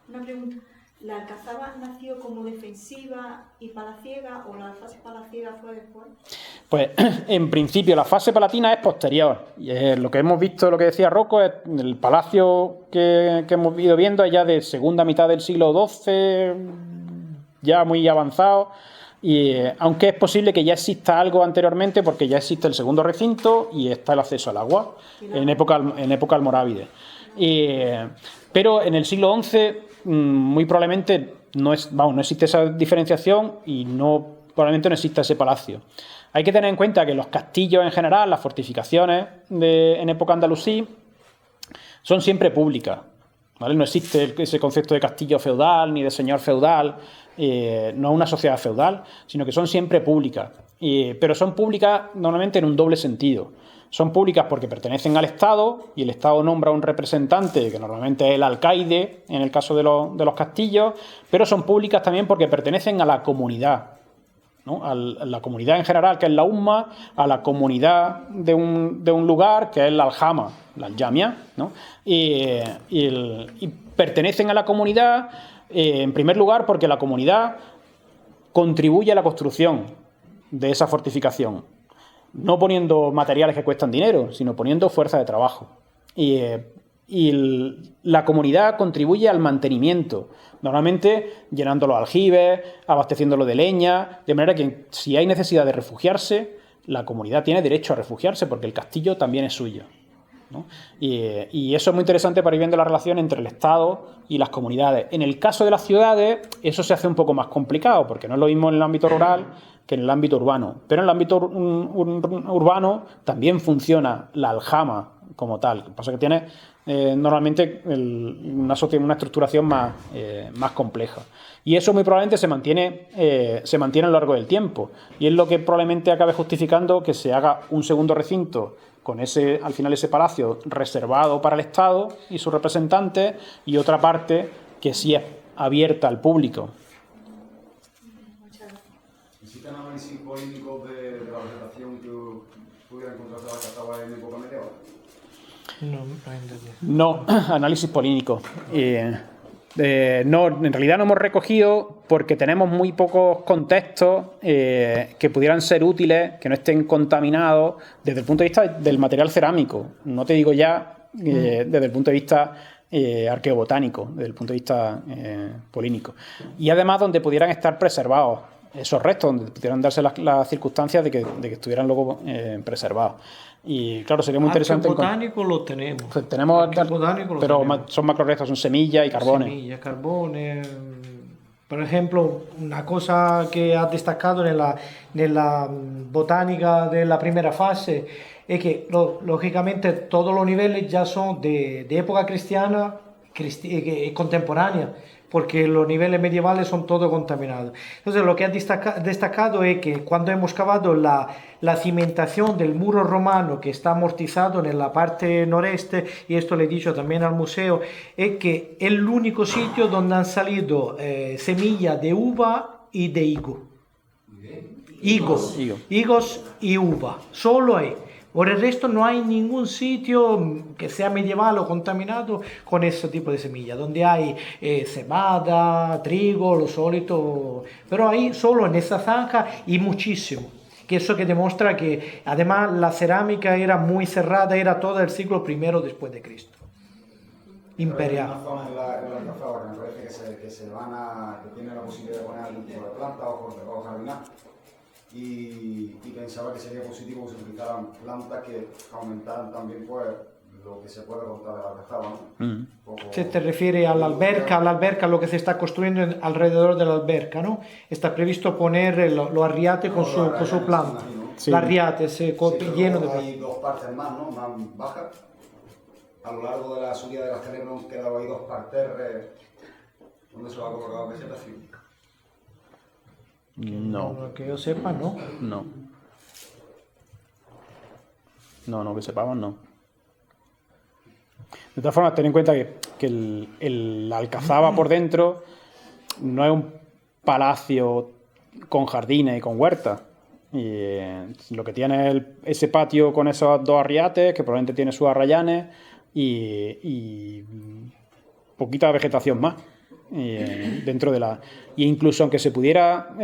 Una pregunta. ¿La Alcazaba nació como defensiva y palaciega o la fase palaciega fue después? Pues en principio la fase palatina es posterior. Y lo que hemos visto, lo que decía Rocco, es el palacio que hemos ido viendo es ya de segunda mitad del siglo XII, ya muy avanzado. Y aunque es posible que ya exista algo anteriormente, porque ya existe el segundo recinto y está el acceso al agua en época almorávide. Pero en el siglo XI muy probablemente no existe esa diferenciación y probablemente no exista ese palacio. Hay que tener en cuenta que los castillos en general, las fortificaciones en época andalusí, son siempre públicas, ¿vale? No existe ese concepto de castillo feudal ni de señor feudal. No es una sociedad feudal, sino que son siempre públicas. Pero son públicas normalmente en un doble sentido. Son públicas porque pertenecen al Estado y el Estado nombra un representante, que normalmente es el alcaide en el caso de los castillos, pero son públicas también porque pertenecen a la comunidad, ¿no? A la comunidad en general, que es la umma, a la comunidad de un lugar, que es la aljama, la aljamia, ¿no? Y pertenecen a la comunidad. En primer lugar, porque la comunidad contribuye a la construcción de esa fortificación, no poniendo materiales que cuestan dinero, sino poniendo fuerza de trabajo. Y la comunidad contribuye al mantenimiento, normalmente llenando los aljibes, abasteciéndolo de leña, de manera que si hay necesidad de refugiarse, la comunidad tiene derecho a refugiarse porque el castillo también es suyo, ¿no? Y eso es muy interesante para ir viendo la relación entre el Estado y las comunidades. En el caso de las ciudades, eso se hace un poco más complicado, porque no es lo mismo en el ámbito rural que en el ámbito urbano. Pero en el ámbito urbano también funciona la aljama como tal. Lo que pasa es que tiene normalmente una estructuración más compleja. Y eso muy probablemente se mantiene a lo largo del tiempo. Y es lo que probablemente acabe justificando que se haga un segundo recinto con al final ese palacio reservado para el Estado y sus representantes, y otra parte que sí es abierta al público. ¿Existen análisis políticos de la vegetación que pudieran contrastar la Alcazaba en época medieval? No, análisis polínico. No, en realidad no hemos recogido porque tenemos muy pocos contextos que pudieran ser útiles, que no estén contaminados desde el punto de vista del material cerámico. No te digo ya desde el punto de vista arqueobotánico, desde el punto de vista polínico. Y además donde pudieran estar preservados esos restos, donde pudieran darse las circunstancias de que estuvieran luego preservados. Y claro, sería muy interesante. Botánico lo tenemos. Pues tenemos, Botánico lo pero tenemos. Son macrorestos, son semillas y carbones. Semillas, carbones. Por ejemplo, una cosa que ha destacado nella botánica della prima fase è che lógicamente todos los niveles ya son de época cristiana contemporánea, porque los niveles medievales son todos contaminados. Entonces, lo que ha destacado es que cuando hemos cavado la cimentación del muro romano que está amortizado en la parte noreste, y esto le he dicho también al museo, es que es el único sitio donde han salido semillas de uva y de higo. Higos y uva, solo ahí. Por el resto no hay ningún sitio que sea medieval o contaminado con ese tipo de semilla, donde hay cebada, trigo, lo solito, pero ahí solo en esa zanja y muchísimo. Que eso que demuestra que además la cerámica era muy cerrada, era todo el siglo I después de Cristo. Imperial. Hay una zona en la Alcazaba que me parece que tiene la posibilidad de poner algún tipo de planta o jardinar. Y pensaba que sería positivo que se utilizaran plantas que aumentaran también pues lo que se puede contar de la Alcazaba, ¿no? Se te refiere a la alberca, lo que se está construyendo alrededor de la alberca, ¿no? Está previsto poner los arriates con su planta. Sí. El arriate lleno de hay dos partes más, ¿no? Más bajas. A lo largo de la subida de las escalera han quedado ahí dos parterres donde se va a colocar la vegetación. No. Que yo sepa, no. No, que sepamos, no. De todas formas, ten en cuenta que la Alcazaba por dentro no es un palacio con jardines y con huertas. Y lo que tiene es ese patio con esos dos arriates, que probablemente tiene sus arrayanes, y poquita vegetación más. Dentro de y incluso aunque se pudiera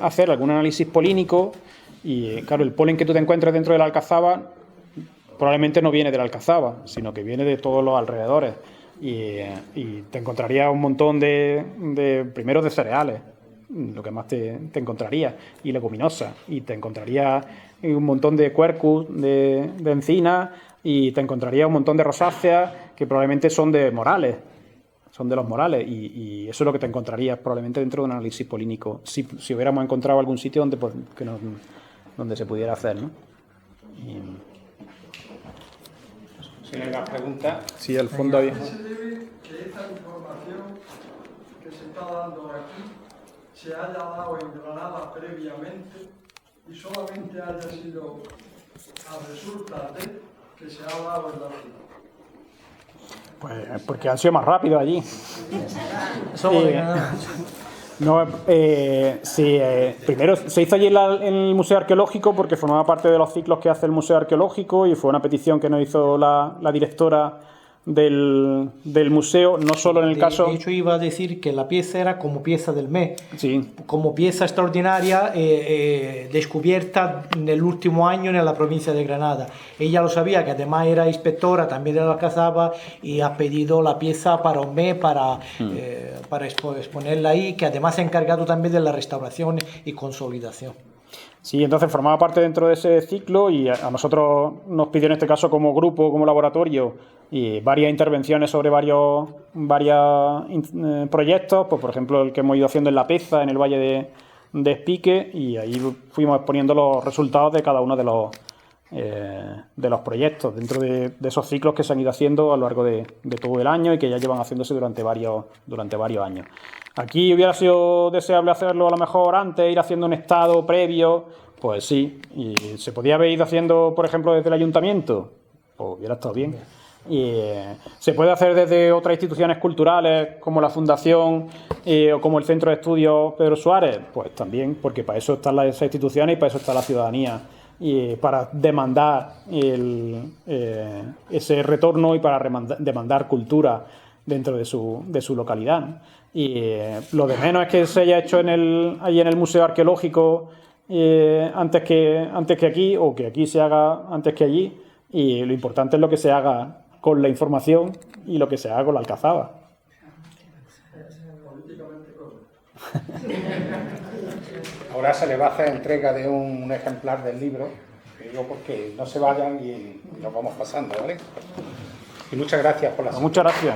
hacer algún análisis polínico, y claro, el polen que tú te encuentres dentro de la Alcazaba probablemente no viene de la Alcazaba, sino que viene de todos los alrededores, y te encontrarías un montón primero de cereales, lo que más te encontrarías, y leguminosas, y te encontrarías un montón de quercus, de encinas, y te encontrarías un montón de rosáceas que probablemente son de morales. Son de los morales, y eso es lo que te encontrarías probablemente dentro de un análisis polínico, si hubiéramos encontrado algún sitio donde se pudiera hacer, ¿no? Si no hay más preguntas. Sí, al fondo había. Se debe que esta información que se está dando aquí se haya dado en Granada previamente y solamente haya sido a resulta de que se ha dado en la ciudad. Pues porque han sido más rápidos allí. Primero se hizo allí en el Museo Arqueológico porque formaba parte de los ciclos que hace el Museo Arqueológico, y fue una petición que nos hizo la directora del museo, no solo en el caso... De hecho, iba a decir que la pieza era como pieza del mes, Sí. como pieza extraordinaria descubierta en el último año en la provincia de Granada. Ella lo sabía, que además era inspectora también de la Alcazaba, y ha pedido la pieza para un mes para exponerla ahí, que además se ha encargado también de la restauración y consolidación. Sí, entonces formaba parte dentro de ese ciclo y a nosotros nos pidió en este caso como grupo, como laboratorio, y varias intervenciones sobre varios proyectos, pues por ejemplo el que hemos ido haciendo en La Peza, en el Valle de Espique, y ahí fuimos exponiendo los resultados de cada uno de los proyectos dentro de esos ciclos que se han ido haciendo a lo largo de todo el año y que ya llevan haciéndose durante varios años. Aquí hubiera sido deseable hacerlo a lo mejor antes, ir haciendo un estado previo, pues sí, y se podía haber ido haciendo, por ejemplo, desde el ayuntamiento, pues hubiera estado bien. Y se puede hacer desde otras instituciones culturales como la Fundación o como el Centro de Estudios Pedro Suárez, pues también, porque para eso están esas instituciones y para eso está la ciudadanía, y para demandar ese retorno y para demandar cultura dentro de su localidad, ¿no? Y lo de menos es que se haya hecho ahí en el Museo Arqueológico antes que aquí, o que aquí se haga antes que allí, y lo importante es lo que se haga con la información y lo que se haga con la Alcazaba. Ahora se le va a hacer entrega de un ejemplar del libro, que digo porque no se vayan y nos vamos pasando, ¿vale? Y muchas gracias por la... Muchas gracias.